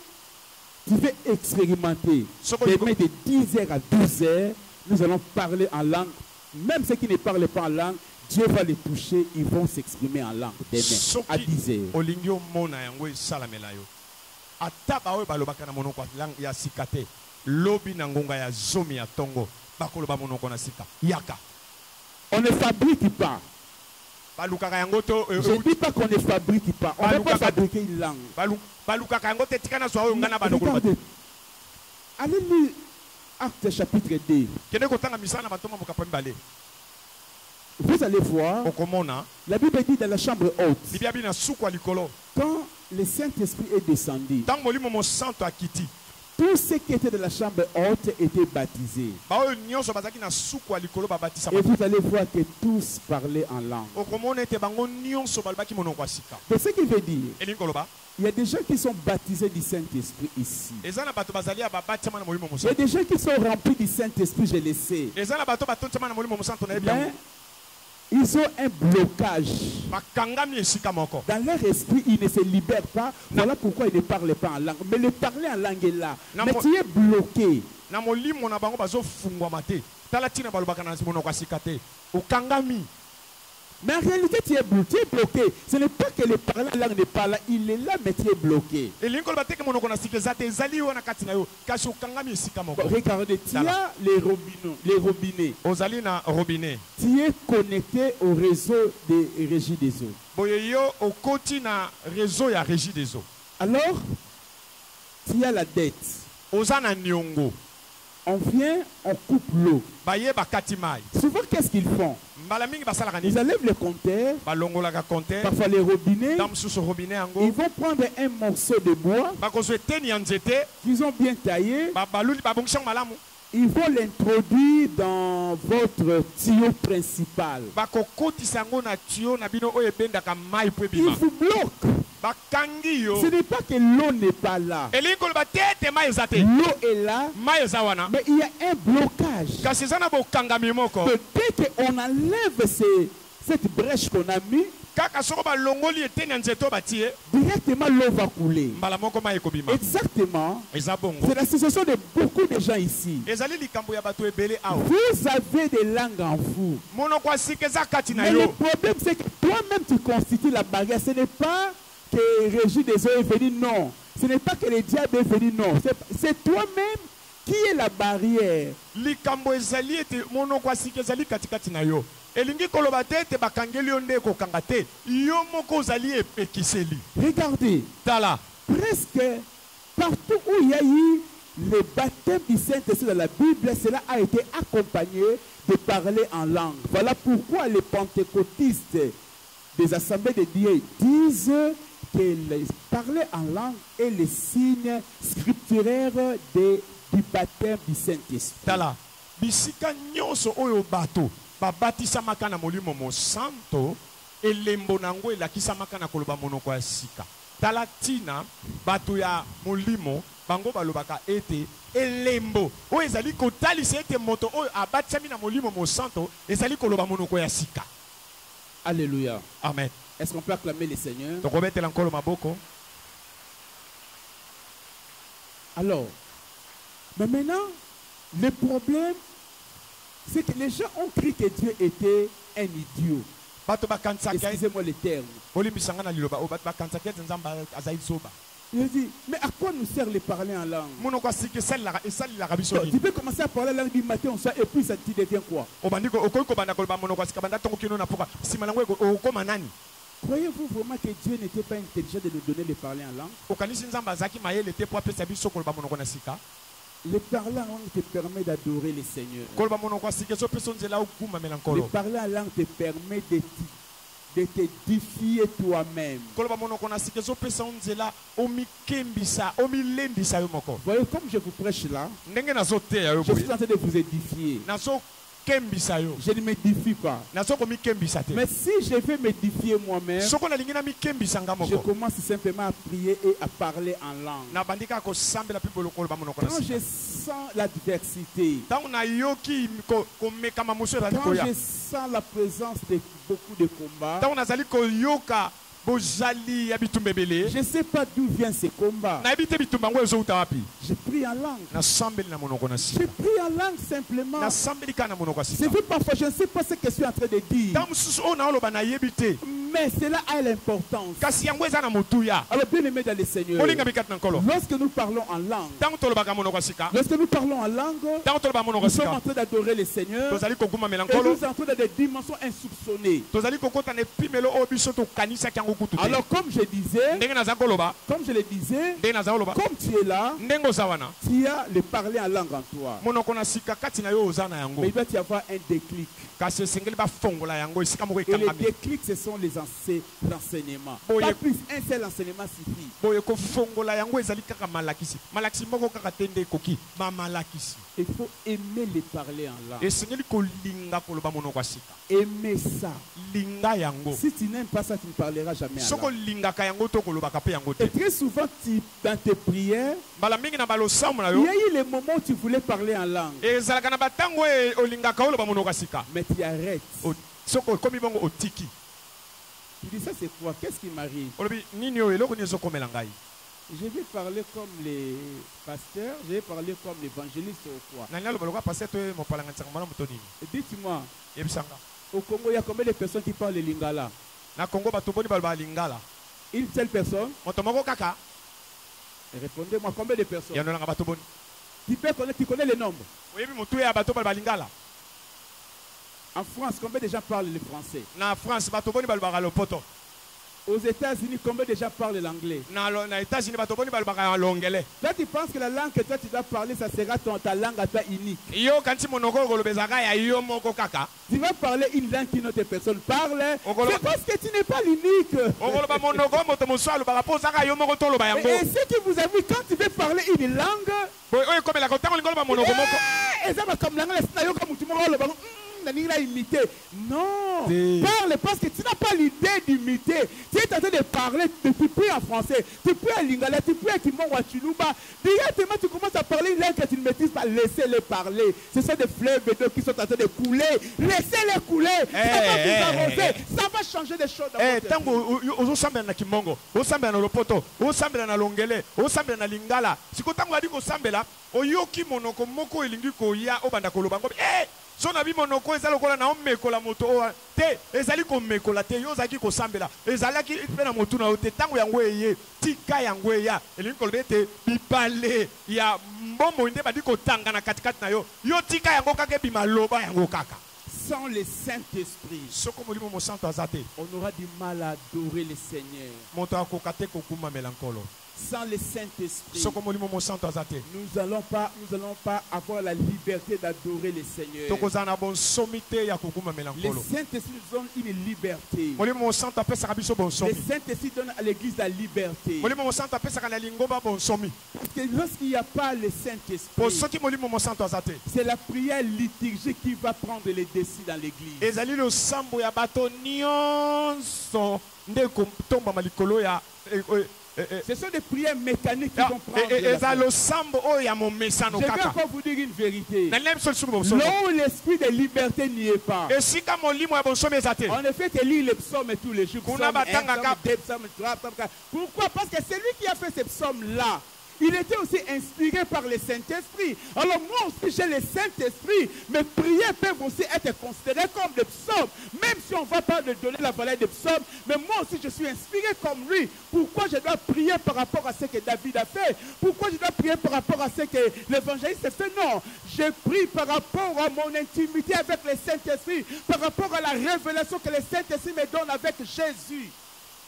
tu veux expérimenter, Soko demain de 10h à 12h, nous allons parler en langue. Même ceux qui ne parlent pas en langue, Dieu va les toucher, ils vont s'exprimer en langue demain à 10h. olingi omona yango esalamela yo ata baoyo balobaka na monoko ya sika te lobi na ngonga ya zomi ya tongo bakoloba monoko na sika yaka. On ne fabrique pas. Balukaka yango to Je ne dis pas qu'on ne fabrique pas. On ne peut pas fabriquer une langue. balukaka yango te tika na zwa oyo nga na bandokoloba te. Regardez. Allez lire Actes chapitre 2. kende kotanga misala na bantoma mokapa mibale Vous allez voir, okomona la Bible dit dans la chambre haute, libia bina suku ya likolo quand le Saint-Esprit est descendu, ntango molimo mosanto akiti tous ceux qui étaient dans la chambre haute étaient baptisés. baoyo nyonso bazalaki na suku ya likolo babatisama. Et vous allez voir que tous parlaient en langue. okomona ete bango nyonso balobaki monoko ya sika. C'est ce qui veut dire, elingi koloba il y a des gens qui sont baptisés du Saint-Esprit ici. eza na bato bazali ya babatiama na molimo Il y a mosanto. des gens qui sont remplis du Saint-Esprit, je le sais. eza na bato batondiama na molimo mosanto na yebi Mais yango ils ont un blocage. bakangami esika moko. Dans leur esprit, ils ne se libèrent pas. Voilà pourquoi ils ne parlent pas en langue. Mais le parler en langue est là. Non, Mais moi- tu es bloqué. na molimo na bango bazofungwama te tala tina balobaka na monoko ya sika te okangami. Mais en réalité, tu es bloqué. Ce n'est pas que le parlant langue n'est pas là, il est là, mais tu es bloqué. Regardez, tu as les robinets. Tu es connecté au réseau des régies des eaux. Alors, tu as la dette. On vient, on coupe l'eau. Souvent, qu'est-ce qu'ils font? Ils enlèvent le compteur, parfois les robinets. Ils vont prendre un morceau de bois qu'ils ont bien taillé. Ils vont l'introduire dans votre tuyau principal. Ils vous bloquent. Ce n'est pas que l'eau n'est pas là. L'eau est là, mais il y a un blocage. Dès qu'on enlève cette brèche qu'on a mis, directement l'eau va couler. Exactement. C'est la situation de beaucoup de gens ici. Vous avez des langues en vous. Mais le problème, c'est que toi-même tu constitues la barrière. Ce n'est pas que Régis des eaux est venu, non. Ce n'est pas que le diable est venu, non. C'est toi-même qui est la barrière. Regardez, presque partout où il y a eu le baptême du Saint-Esprit dans la Bible, cela a été accompagné de parler en langue. Voilà pourquoi les pentecôtistes des assemblées de Dieu disent que parler en langue est le signe scripturaire du baptême du Saint-Esprit. Bisika nyonso oyo bato babatisamaka na molimo mo santo elembo nango elakisamaka na koloba monoko ya sika. Tala tina bato ya molimo bango balobaka ete elembo oyo ezali kotalisa ete moto oyo abatisami na molimo mo santo ezali koloba monoko ya sika. Alléluia. Amen. Est-ce qu'on peut acclamer le Seigneur? Alors, mais maintenant, le problème, c'est que les gens ont cru que Dieu était un idiot. Excusez-moi le terme. Je dis, mais à quoi nous sert de parler en langue? Tu peux commencer à parler la langue du matin au soir et puis ça te devient quoi? Croyez-vous vraiment que Dieu n'était pas intelligent de nous donner de parler en langue? Le parler en langue te permet d'adorer le Seigneur. Le parler en langue te permet de t'édifier toi-même. Voyez, comme je vous prêche là, je suis en train de vous édifier. Je ne m'édifie pas. Mais si je veux m'édifier moi-même, je commence simplement à prier et à parler en langue. Quand je sens l'adversité, quand je sens la présence de beaucoup de combats, je ne sais pas d'où vient ce combat. Je prie en langue. Je prie en langue simplement. C'est vrai, parfois je ne sais pas ce que je suis en train de dire. Mais cela a l'importance. Alors bien aimé dans le Seigneur, lorsque nous parlons en langue, nous sommes en train d'adorer le Seigneur et nous sommes en train de des dimensions insoupçonnées. Alors comme je le disais, comme tu es là, tu as le parler en langue en toi. Mais il va y avoir un déclic. Et le déclic, ce sont les enseignements. Pas plus, un seul enseignement suffit. Il faut aimer les parler en langue. Aimer ça. Si tu n'aimes pas ça, tu ne parleras jamais en langue. Et très souvent, dans tes prières, il y a eu les moments où tu voulais parler en langue. Mais tu arrêtes. Tu dis ça, c'est quoi? Qu'est-ce qui m'arrive? Je vais parler comme les pasteurs, je vais parler comme l'évangéliste ou quoi. Dites-moi, au Congo, il y a combien de personnes qui parlent le lingala? Une seule personne? Répondez-moi, combien de personnes? Tu connais le nombre? En France, combien de gens parlent le français? Aux États-Unis, combien de gens parlent l'anglais? Toi, tu penses que la langue que toi tu dois parler, ça sera ta langue à toi unique. Tu vas parler une langue qu'une autre personne parle. C'est parce que tu n'es pas l'unique. Et ce qui vous avoue, quand tu veux parler une langue, non, parle parce que tu n'as pas l'idée d'imiter. Tu es en train de parler, tu peux en français, tu peux en lingala, tu peux en kimongwa chuluba. Directement, tu commences à parler une langue que tu ne maîtrises pas. Laissez-les parler. Ce sont des fleuves d'eau qui sont en train de couler. Laissez-les couler. Ça va vous arroser. Ça va changer des choses. So na bi monoko ezali kola na omekola moto te ezali ko mekola te yo zaki ko sambela ezali ki pena moto na te tango yango eye tika yango ya elingi kolbe te bipale ya mbombo nde badi ko tanga na katikati na yo yo tika yango kaka bima loba yango kaka. Sans le Saint-Esprit, on aura du mal à adorer le Seigneur. Sans le Saint-Esprit, nous n'allons pas avoir la liberté d'adorer le Seigneur. Le Saint-Esprit nous donne une liberté. Le Saint-Esprit donne à l'Église la liberté. Parce que lorsqu'il n'y a pas le Saint-Esprit, c'est la prière liturgique qui va prendre les décisions dans l'Église. Ce sont des prières mécaniques qui vont prendre. Je vais encore vous dire une vérité. Là où l'esprit de liberté n'y est pas. En effet, tu lis les psaumes tous les jours. Pourquoi? Parce que c'est lui qui a fait ces psaumes-là. Il était aussi inspiré par le Saint-Esprit. Alors moi aussi j'ai le Saint-Esprit. Mes prières peuvent aussi être considérées comme des psaumes. Même si on ne va pas me donner la valeur des psaumes. Mais moi aussi je suis inspiré comme lui. Pourquoi je dois prier par rapport à ce que David a fait? Pourquoi je dois prier par rapport à ce que l'évangéliste a fait? Non. Je prie par rapport à mon intimité avec le Saint-Esprit. Par rapport à la révélation que le Saint-Esprit me donne avec Jésus.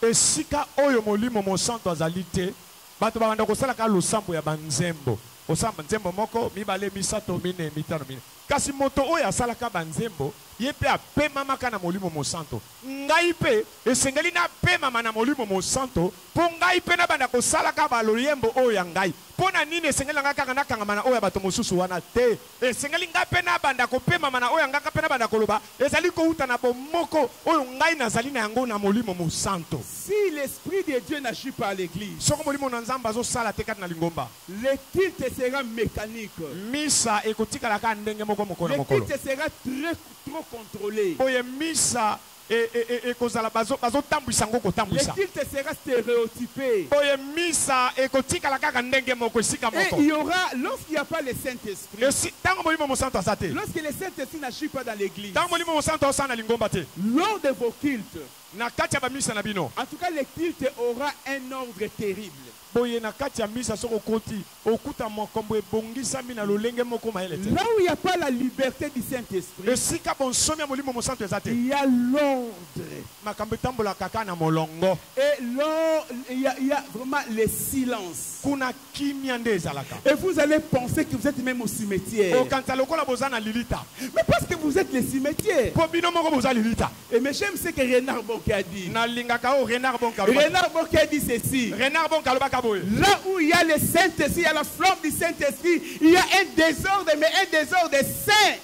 Et si ka oyo molimo mo santo azalite bato bakanda kosala ka losambo ya banzembo osamba nzembo moko mibale misato mine mitano mine kasi moto oyo asalaka banzembo ye pe apema maka na molimo mo santo ngai pe esengeli na pema na molimo mo santo po ngai pe na banda kosalaka baloyembo oyo ya ngai pona nini esengeli nga kaka na kanga mana oyo bato mosusu wana te esengeli nga pe na banda kopema na oyo nga pe na banda koloba ezali ko uta na bomoko oyo ngai nazali na yango na molimo mo santo. Si l'esprit de Dieu n'agit pas à l'église, soko molimo na nzamba zo sala te kat na lingomba le culte sera mécanique. Misa ekotikala ka ndenge moko mokolo mokolo. Le culte sera trop contrôlé. Oye misa le culte sera stéréotypé. Et il y aura, lorsqu'il n'y a pas le Saint-Esprit, lorsque le Saint-Esprit n'agit pas dans l'église, lors de vos cultes, en tout cas le culte aura un ordre terrible. Là où il n'y a pas la liberté du Saint-Esprit, il y a l'ordre. Et il y a vraiment le silence. Et vous allez penser que vous êtes même au cimetière. Mais parce que vous êtes le cimetière. Et mais j'aime ce que Renard Bonke a dit. Renard Bonke a dit ceci. Là où il y a le Saint-Esprit, il y a la flamme du Saint-Esprit, il y a un désordre, mais un désordre saint.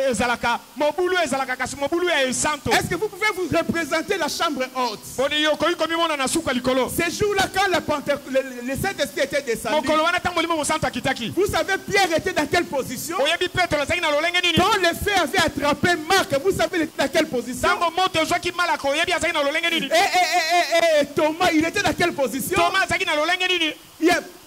ezalaka mobulu ezalaka kasi mobulu ya esanto. Est-ce que vous pouvez vous représenter la chambre haute? Boni yokoyi komimona na suka likolo. Ces jours-là, quand le Saint-Esprit était descendu, Mokolo wana tango molimo mosanto akitaki. vous savez Pierre était dans quelle position? Oyebi Petro azaki na lolenge nini? Quand le feu avait attrapé Marc, vous savez il était dans quelle position? Tango moto ezwaki malako oyebi azaki na lolenge nini? Thomas, il était dans quelle position? Thomas azaki na lolenge nini?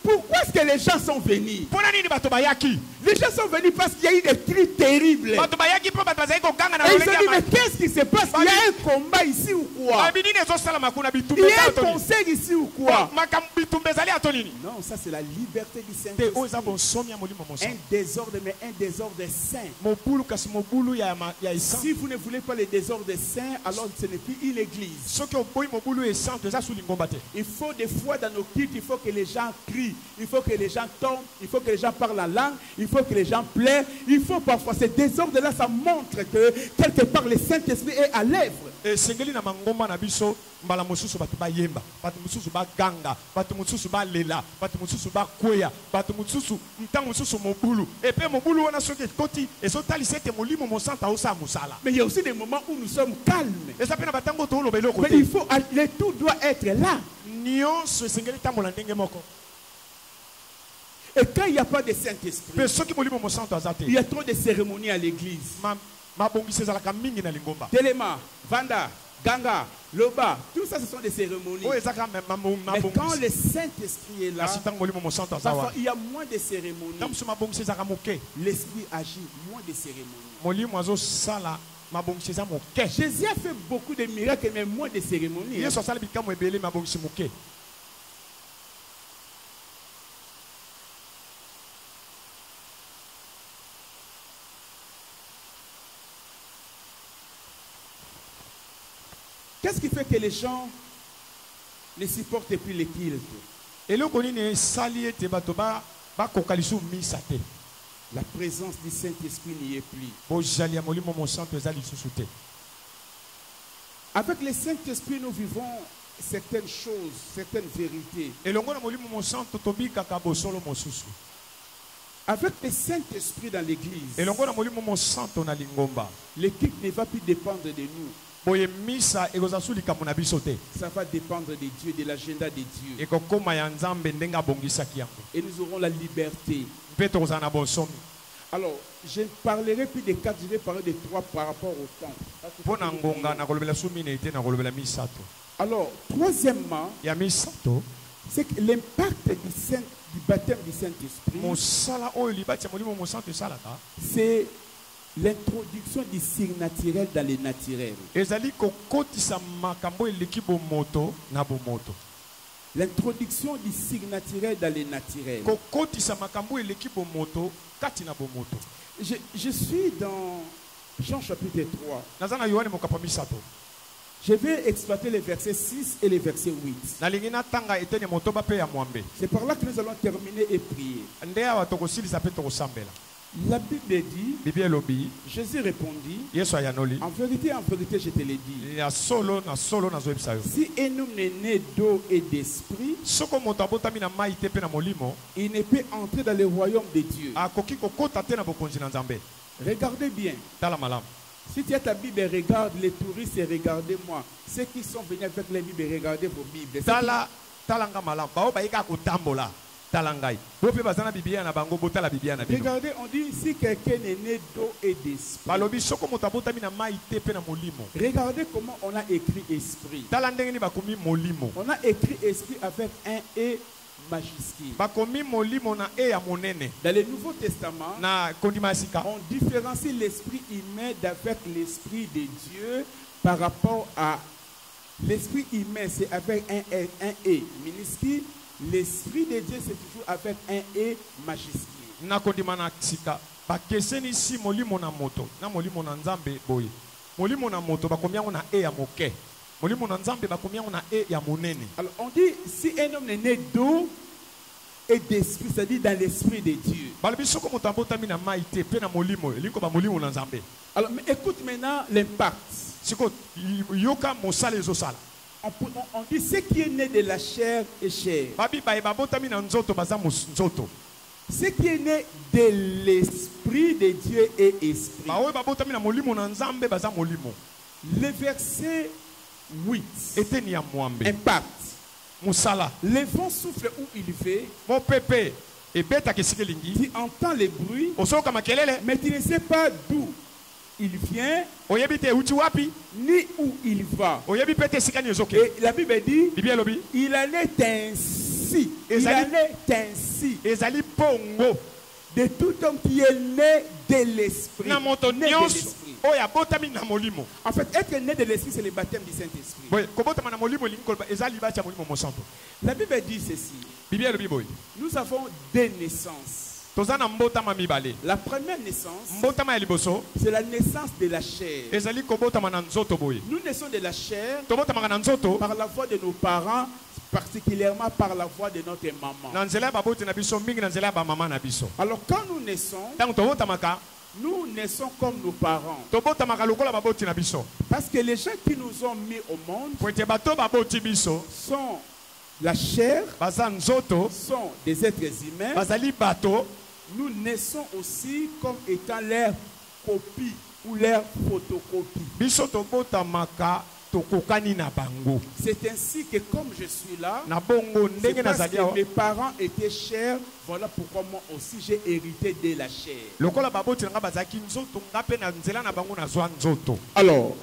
Pourquoi est-ce que les gens sont venus? Pona nini bato bayaki? Les gens sont venus parce qu'il y a eu des cris terribles. Bato bayaki po bato bazaki kokanga na Et ils lolenge ont dit, ya mais qu'est-ce qui se passe? Il y a un combat ici ou quoi? Babini ezosala makuna Il bitumbe y a un atoni. concert ici ou quoi? Makambo bitumbe ezali atonini. Non, ça c'est la liberté du Te oyo eza Saint-Esprit. bonsomi ya molimo Un mosanto. désordre, mais un désordre saint. Mobulu kasi mobulu ya esanto. Si vous ne voulez pas le désordre saint, alors ce n'est plus une église. Soki oboyi mobulu esanto eza su lingomba te. Il faut des fois dans nos cultes, il faut que les gens crient, il faut que les gens tombent, il faut que les gens parlent en langue, il faut que les gens pleurent. Il faut parfois, ce désordre-là, ça montre que quelque part le Saint-Esprit est à l'œuvre. Esengeli na mangomba na biso mbala mosusu bato bayemba, bato mosusu baganga, bato mosusu balela, bato mosusu bakweya, bato mosusu ntango mosusu mobulu. Et puis mobulu wana soki ekoti ezotali ete molimo mosanto aosa mosala. Mais il y a aussi des moments où nous sommes calmes. Eza pe na batango to loba eloko Mais te. il faut, le tout doit être là. Nyonso esengeli tambola ndenge moko. Et quand il n'y a pas de Saint-Esprit, Pe soki molimo mosanto azate. il y a trop de cérémonies à l'église. Mabongisi ezalaka mingi na lingomba. Téléma, Vanda, Ganga, Loba, tout ça ce sont des cérémonies. Oyo ezaka Mais quand le Saint-Esprit est là, kasi ntango molimo mosanto parfois azawa. il y a moins de cérémonies. Ntango mosusu mabongisi ezaka moke. L'Esprit agit, moins de cérémonies. Molimo azosala mabongisi eza moke. Jésus a fait beaucoup de miracles, mais moins de cérémonies. Yesu asala bikamwa ebele mabongisi moke. Qu'est-ce qui fait que les gens ne supportent plus les cultes? Eloko nini esali ete bato bakoka lisusu misa te. La présence du Saint-Esprit n'y est plus. Bozali ya molimo mosanto eza lisusu te. Avec le Saint-Esprit, nous vivons certaines choses, certaines vérités. Elongo na molimo mosanto tobikaka bosolo mosusu. Avec le Saint-Esprit dans l'église, Elongo na molimo mosanto na lingomba. le culte ne va plus dépendre de nous. Boye misa egozasu likambo na biso te. Ça va dépendre de Dieu, de l'agenda de Dieu. Ekokoma ya nzambe ndenge abongisaki yango. Et nous aurons la liberté. Mpe tokozala na bonsomi. Alors, je ne parlerai plus de 4, je vais parler de 3 par rapport au temps. Mpo na ngonga nakolobela su minei te nakolobela misato. Alors, troisièmement, Ya misato c'est que l'impact du baptême du Saint-Esprit, mosala oyo libati ya molimo mosanto esalaka c'est l'introduction du surnaturel dans le naturel. ezali kokotisa makambo eleki bomoto na bomoto. L'introduction du surnaturel dans le naturel. Kokotisa makambo eleki bomoto kati na bomoto. Je suis dans Jean chapitre 3. Naza na Yohane mokapa misato. Je vais exploiter les versets 6 et les versets 8. Nalingi natanga etene motoba pe ya mwambe. C'est par là que nous allons terminer et prier. Nde awa tokosilisa pe tokosambela. La Bible dit, Bibi elobi Jésus répondit, Yesu ayanoli en vérité, je te l'ai dit. ya solo nazoyebisa yo. Si un homme n'est né d'eau et d'esprit, Soko moto abotami na mai te pe na molimo il ne peut entrer dans le royaume de Dieu. akoki kokota te na bokonzi na Nzambe. Regardez bien. Tala malamu. Si tu as ta Bible, regarde les touristes et regardez-moi. Ceux qui sont venus avec les Bibles, regardez vos Bibles. Talanga malamu. Bao bayika kotambola. Talangai. Bope bazana bibia na bango botala bibia na bino. Regardez, on dit si quelqu'un est né d'eau et d'esprit. Balobi soko moto abotami na mai te pe na molimo. Regardez comment on a écrit esprit. Tala ndenge ni bakomi molimo. On a écrit esprit avec un E majuscule. Bakomi molimo na e ya monene. Dans le Nouveau Testament, Na kondima sika. on différencie l'esprit humain d'avec l'esprit de Dieu par rapport à l'esprit humain, c'est avec un E minuscule. L'esprit de Dieu, c'est toujours avec un E majuscule. Na kondima na sika. Bakeseni si molimo na moto. Na molimo na Nzambe boye. Molimo na moto bakomi yango na e ya moke. Molimo na Nzambe bakomi yango na e ya monene. Alors on dit si un homme est né d'eau et d'esprit, c'est-à-dire dans l'esprit de Dieu. Balobi soko moto abotami na mai te pe na molimo. Eliko ba molimo na Nzambe. Alors mais écoute maintenant l'impact. Siko yoka mosala ezosala. On dit ce qui est né de la chair est chair. Babi baye babotami na nzoto baza nzoto. Ce qui est né de l'esprit de Dieu est esprit. baoyo babotami na molimo na nzambe baza molimo. Le verset 8 Eteni ya mwambe impacte. musala Le vent souffle où il fait. mopepe ebetaka esika elingi Tu entends les bruits, osoyoka makelele mais tu ne sais pas d'où il vient oyebi te euti wapi ni où il va. oyebi pe te esika nini ezoke. Et la Bible dit, Bible elobi il en est ainsi. Il Ezali- en est ainsi ezali pongo de tout homme qui est né de l'esprit. na moto Né de nyonso l'esprit. oyo abotami na molimo. En fait, être né de l'esprit, c'est le baptême du Saint-Esprit. Boye kobotama na molimo elingi koloba eza libati ya molimo mosantu. La Bible dit ceci. Bible elobi boye Nous avons deux naissances. toza na mbotama mibale. La première naissance, mbotama ya liboso c'est la naissance de la chair. ezali kobotama na nzoto boye. Nous naissons de la chair tobotamaka na nzoto par la voix de nos parents, particulièrement par la voix de notre maman. na nzela ya baboti na biso mingi na nzela ya bamama na biso. Alors quand nous naissons, ntango tobotamaka nous naissons comme nos parents. tobotamaka lokola baboti na biso Parce que les gens qui nous ont mis au monde po ete bato baboti biso sont la chair, baza nzoto sont des êtres humains. bazali bato. Nous naissons aussi comme étant leur copie ou leur photocopie. biso tobotamaka tokokani na bango C'est ainsi que comme je suis là, na bongo c'est ndenge parce nazali que awa mes parents étaient chers. Voilà pourquoi moi aussi j'ai hérité de la chair. lokola baboti na nga bazalaki nzoto nga mpe na nzela na bango nazwa nzoto. Alors,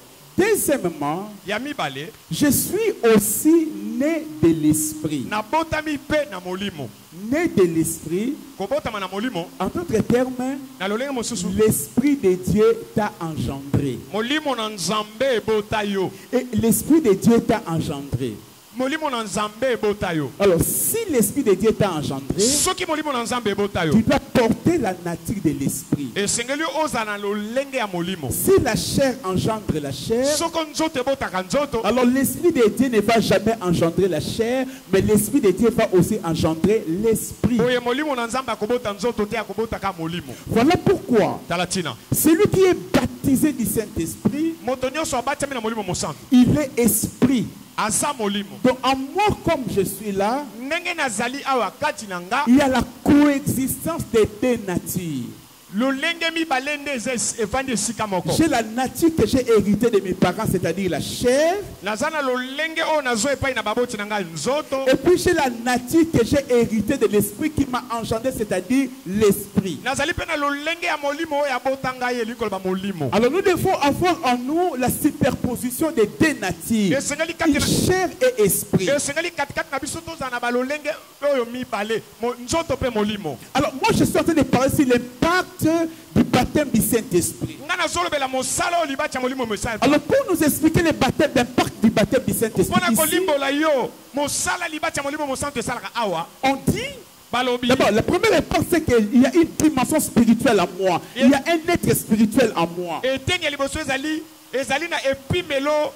deuxièmement, ya mibale je suis aussi né de l'esprit. nabotami mpe na molimo. Né de l'esprit, kobotama na molimo en d'autres termes, na lolenge mosusu l'esprit de Dieu t'a engendré. molimo na nzambe ebota yo. Et l'esprit de Dieu t'a engendré. molimo na nzambe ebota yo. Alors, si l'esprit de Dieu t'a engendré, soki molimo na nzambe ebota yo tu dois porter la nature de l'esprit. esengeli ozala na lolenge ya molimo. Si la chair engendre la chair, soko nzoto ebotaka nzoto alors l'esprit de Dieu ne va jamais engendrer la chair, mais l'esprit de Dieu va aussi engendrer l'esprit. oye molimo na nzambe akobota nzoto te akobotaka molimo. Voilà pourquoi tala ntina celui qui est baptisé du Saint-Esprit, moto nyonso abatiami na molimo mosantu il est esprit. aza molimo. Donc en moi comme je suis là, ndenge nazali awa kati na nga il y a la coexistence des deux natures. lolenge mibale nde eza evandi esika moko. J'ai la nature que j'ai héritée de mes parents, c'est-à-dire la chair. naza na lolenge oyo nazwa epai na baboti na ngai nzoto. Et puis j'ai la nature que j'ai héritée de l'esprit qui m'a engendré, c'est-à-dire l'esprit. nazali mpe na lolenge ya molimo oyo abota ngai elingi koloba molimo. Alors nous devons avoir en nous la superposition des deux natures, esengeli kati na chair et esprit. esengeli katikati na biso tozala na balolenge oyo mibale nzoto mpe molimo. Alors moi je suis en train de parler sur l'impact du baptême du Saint-Esprit. nga nazolobela mosala oyo libati ya molimo mosala. Alors pour nous expliquer l'impact du baptême du Saint-Esprit, mpona ici, kolimbola yo mosala libati ya molimo mosantu esalaka awa on dit, balobi d'abord, la première impact c'est qu'il y a une dimension spirituelle en moi. Il y a un être spirituel en moi. eteni ya liboso ezali na epimelo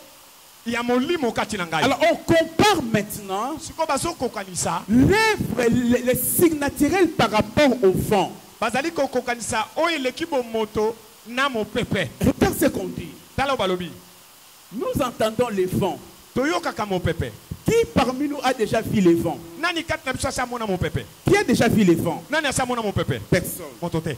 ya molimo kati na ngai. Alors on compare maintenant sikoyo bazokokanisa l'œuvre, le signe naturel par rapport au vent. bazali kokokanisa oyo eleki bomoto na mopepe. Regarde ce qu'on dit. tala oyo balobi Nous entendons les vents. toyokaka mopepe. Qui parmi nous a déjà vu les vents? nani kati na biso asi amona mopepe? Qui a déjà vu les vents? nani asi amona mopepe? Personne. moto te.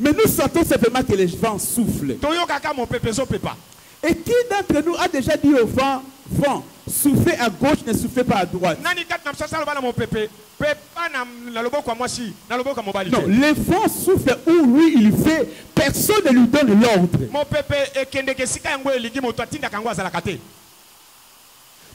Mais nous sentons simplement que les vents soufflent. toyokaka mopepe ezopepa. Et qui d'entre nous a déjà dit au vent, vent, soufflez à gauche, ne soufflez pas à droite? nani kati na biso asi aloba na mopepe pepa na loboko ya mwasi na loboko ya mobali Non, te? le vent souffle où lui il fait, personne ne lui donne l'ordre. mopepe ekendeke esika yango elingi moto atindaka yango azalaka te.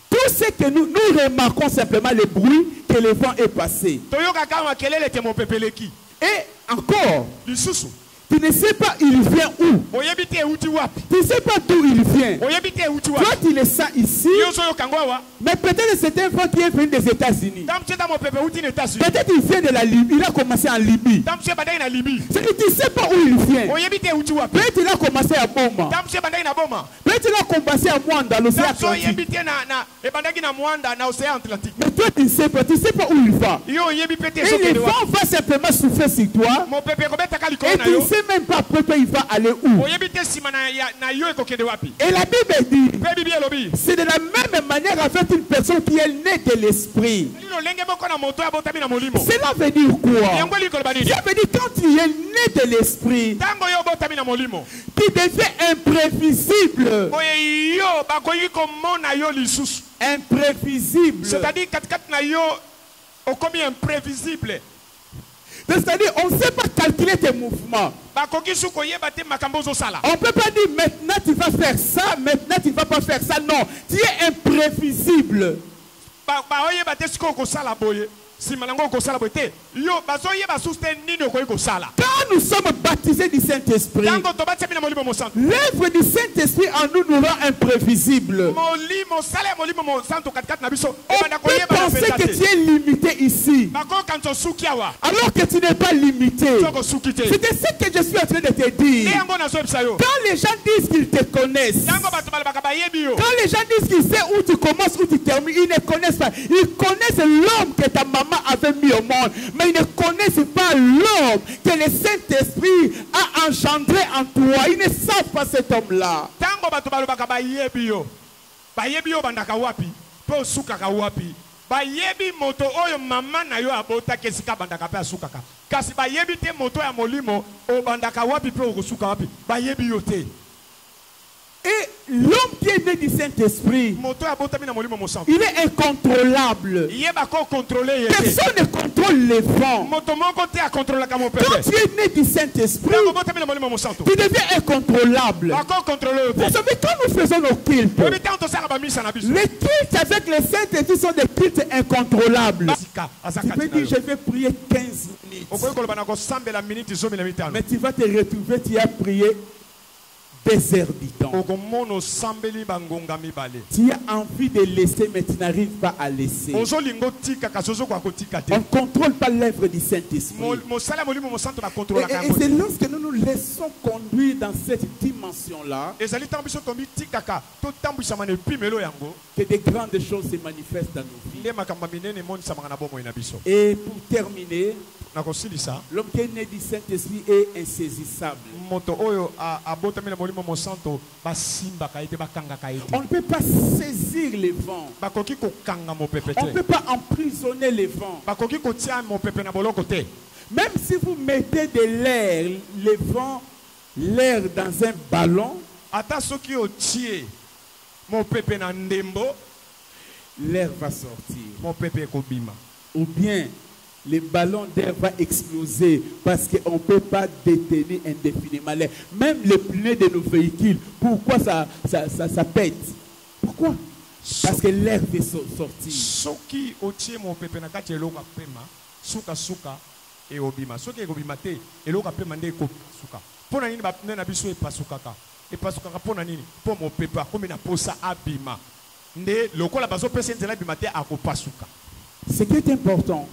Tout ce que nous remarquons simplement le bruit que le vent est passé. toyokaka makelele te mopepe eleki. Et encore, lisusu tu ne sais pas il vient où. oyebi te euti wapi. Tu ne sais pas d'où il vient. oyebi te euti Toi, wapi. tu le sens ici, yo ozoyoka yango awa mais peut-être c'est un vent qui est venu des États-Unis. ntango eza mopepe euti na États-Unis. Peut-être il vient de la Libye, il a commencé en Libye. ntango ebandaki na libi. Tu ne sais pas où il vient. oyebi te euti wapi. Peut-être il a commencé à Boma. ntango ebandaki na boma. Peut-être il a commencé à Mwanda, l'océan ntango Atlantique. oyebi te ebandaki na mwanda na océan Atlantique. Mais toi, tu ne sais pas où il va. yo oyebi pe te Et le ezokende wapi. vent va simplement souffler sur toi. mopepe ekobetaka Et likolo na tu ne yo. sais même pas après toi il va aller où. oyebi te nsima na yo ekokende wapi. Et la Bible dit, mpe bibi elobi c'est de la même manière avec une personne qui est née de l'esprit. Cela veut dire quoi? Ça veut dire quand tu es né de l'esprit, tu deviens imprévisible. Imprévisible. C'est-à-dire imprévisible. C'est-à-dire, on ne sait pas calculer tes mouvements. On ne peut pas dire maintenant tu vas faire ça, maintenant tu ne vas pas faire ça. Non, tu es imprévisible. Quand nous sommes baptisés du Saint-Esprit, l'œuvre du Saint-Esprit en nous nous rend imprévisibles. On peut penser que tu es limité ici, alors que tu n'es pas limité. C'est ce que je suis en train de te dire. Quand les gens disent qu'ils te connaissent, quand les gens disent qu'ils savent où tu commences, où tu termines, ils ne connaissent pas. Ils connaissent l'homme que ta maman avait mis au monde, mais ils ne connaissent pas l'homme que le Saint-Esprit a engendré en toi. Ils ne savent pas cet homme-là. Bayebi moto oyo mama na yo abota kesika bandaka pe asukaka. Kasi bayebi te moto ya molimo o bandaka wapi pe okosuka wapi. Bayebi yo te. Et l'homme qui est né du Saint-Esprit, il est incontrôlable. Personne ne contrôle les vents. Quand tu es né du Saint-Esprit, tu deviens incontrôlable. Vous savez, quand nous faisons nos cultes, les cultes avec le Saint-Esprit sont des cultes incontrôlables. Tu peux dire, je vais prier 15 minutes. Mais tu vas te retrouver, tu as prié des heures du temps. Tu as envie de laisser, mais tu n'arrives pas à laisser. On ne contrôle pas l'œuvre du Saint-Esprit. Et c'est lorsque nous nous laissons conduire dans cette dimension-là que des grandes choses se manifestent dans nos vies. Et pour terminer, l'homme qui est né du Saint-Esprit est insaisissable. On ne peut pas saisir les vents. On ne peut pas emprisonner les vents. Même si vous mettez de l'air, les vents, l'air dans un ballon, l'air va sortir. Ou bien le ballon d'air va exploser parce qu'on ne peut pas détenir indéfiniment l'air. Même les pneus de nos véhicules, pourquoi ça pète? Pourquoi? Parce que l'air veut sortir. Ce qui est important,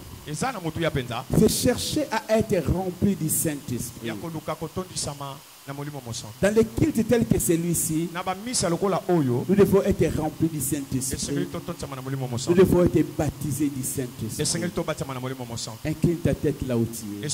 c'est chercher à être rempli du Saint-Esprit. Dans les cultes tels que celui-ci, nous devons être remplis du Saint-Esprit. Nous devons être baptisés du Saint-Esprit. Incline ta tête là où tu es.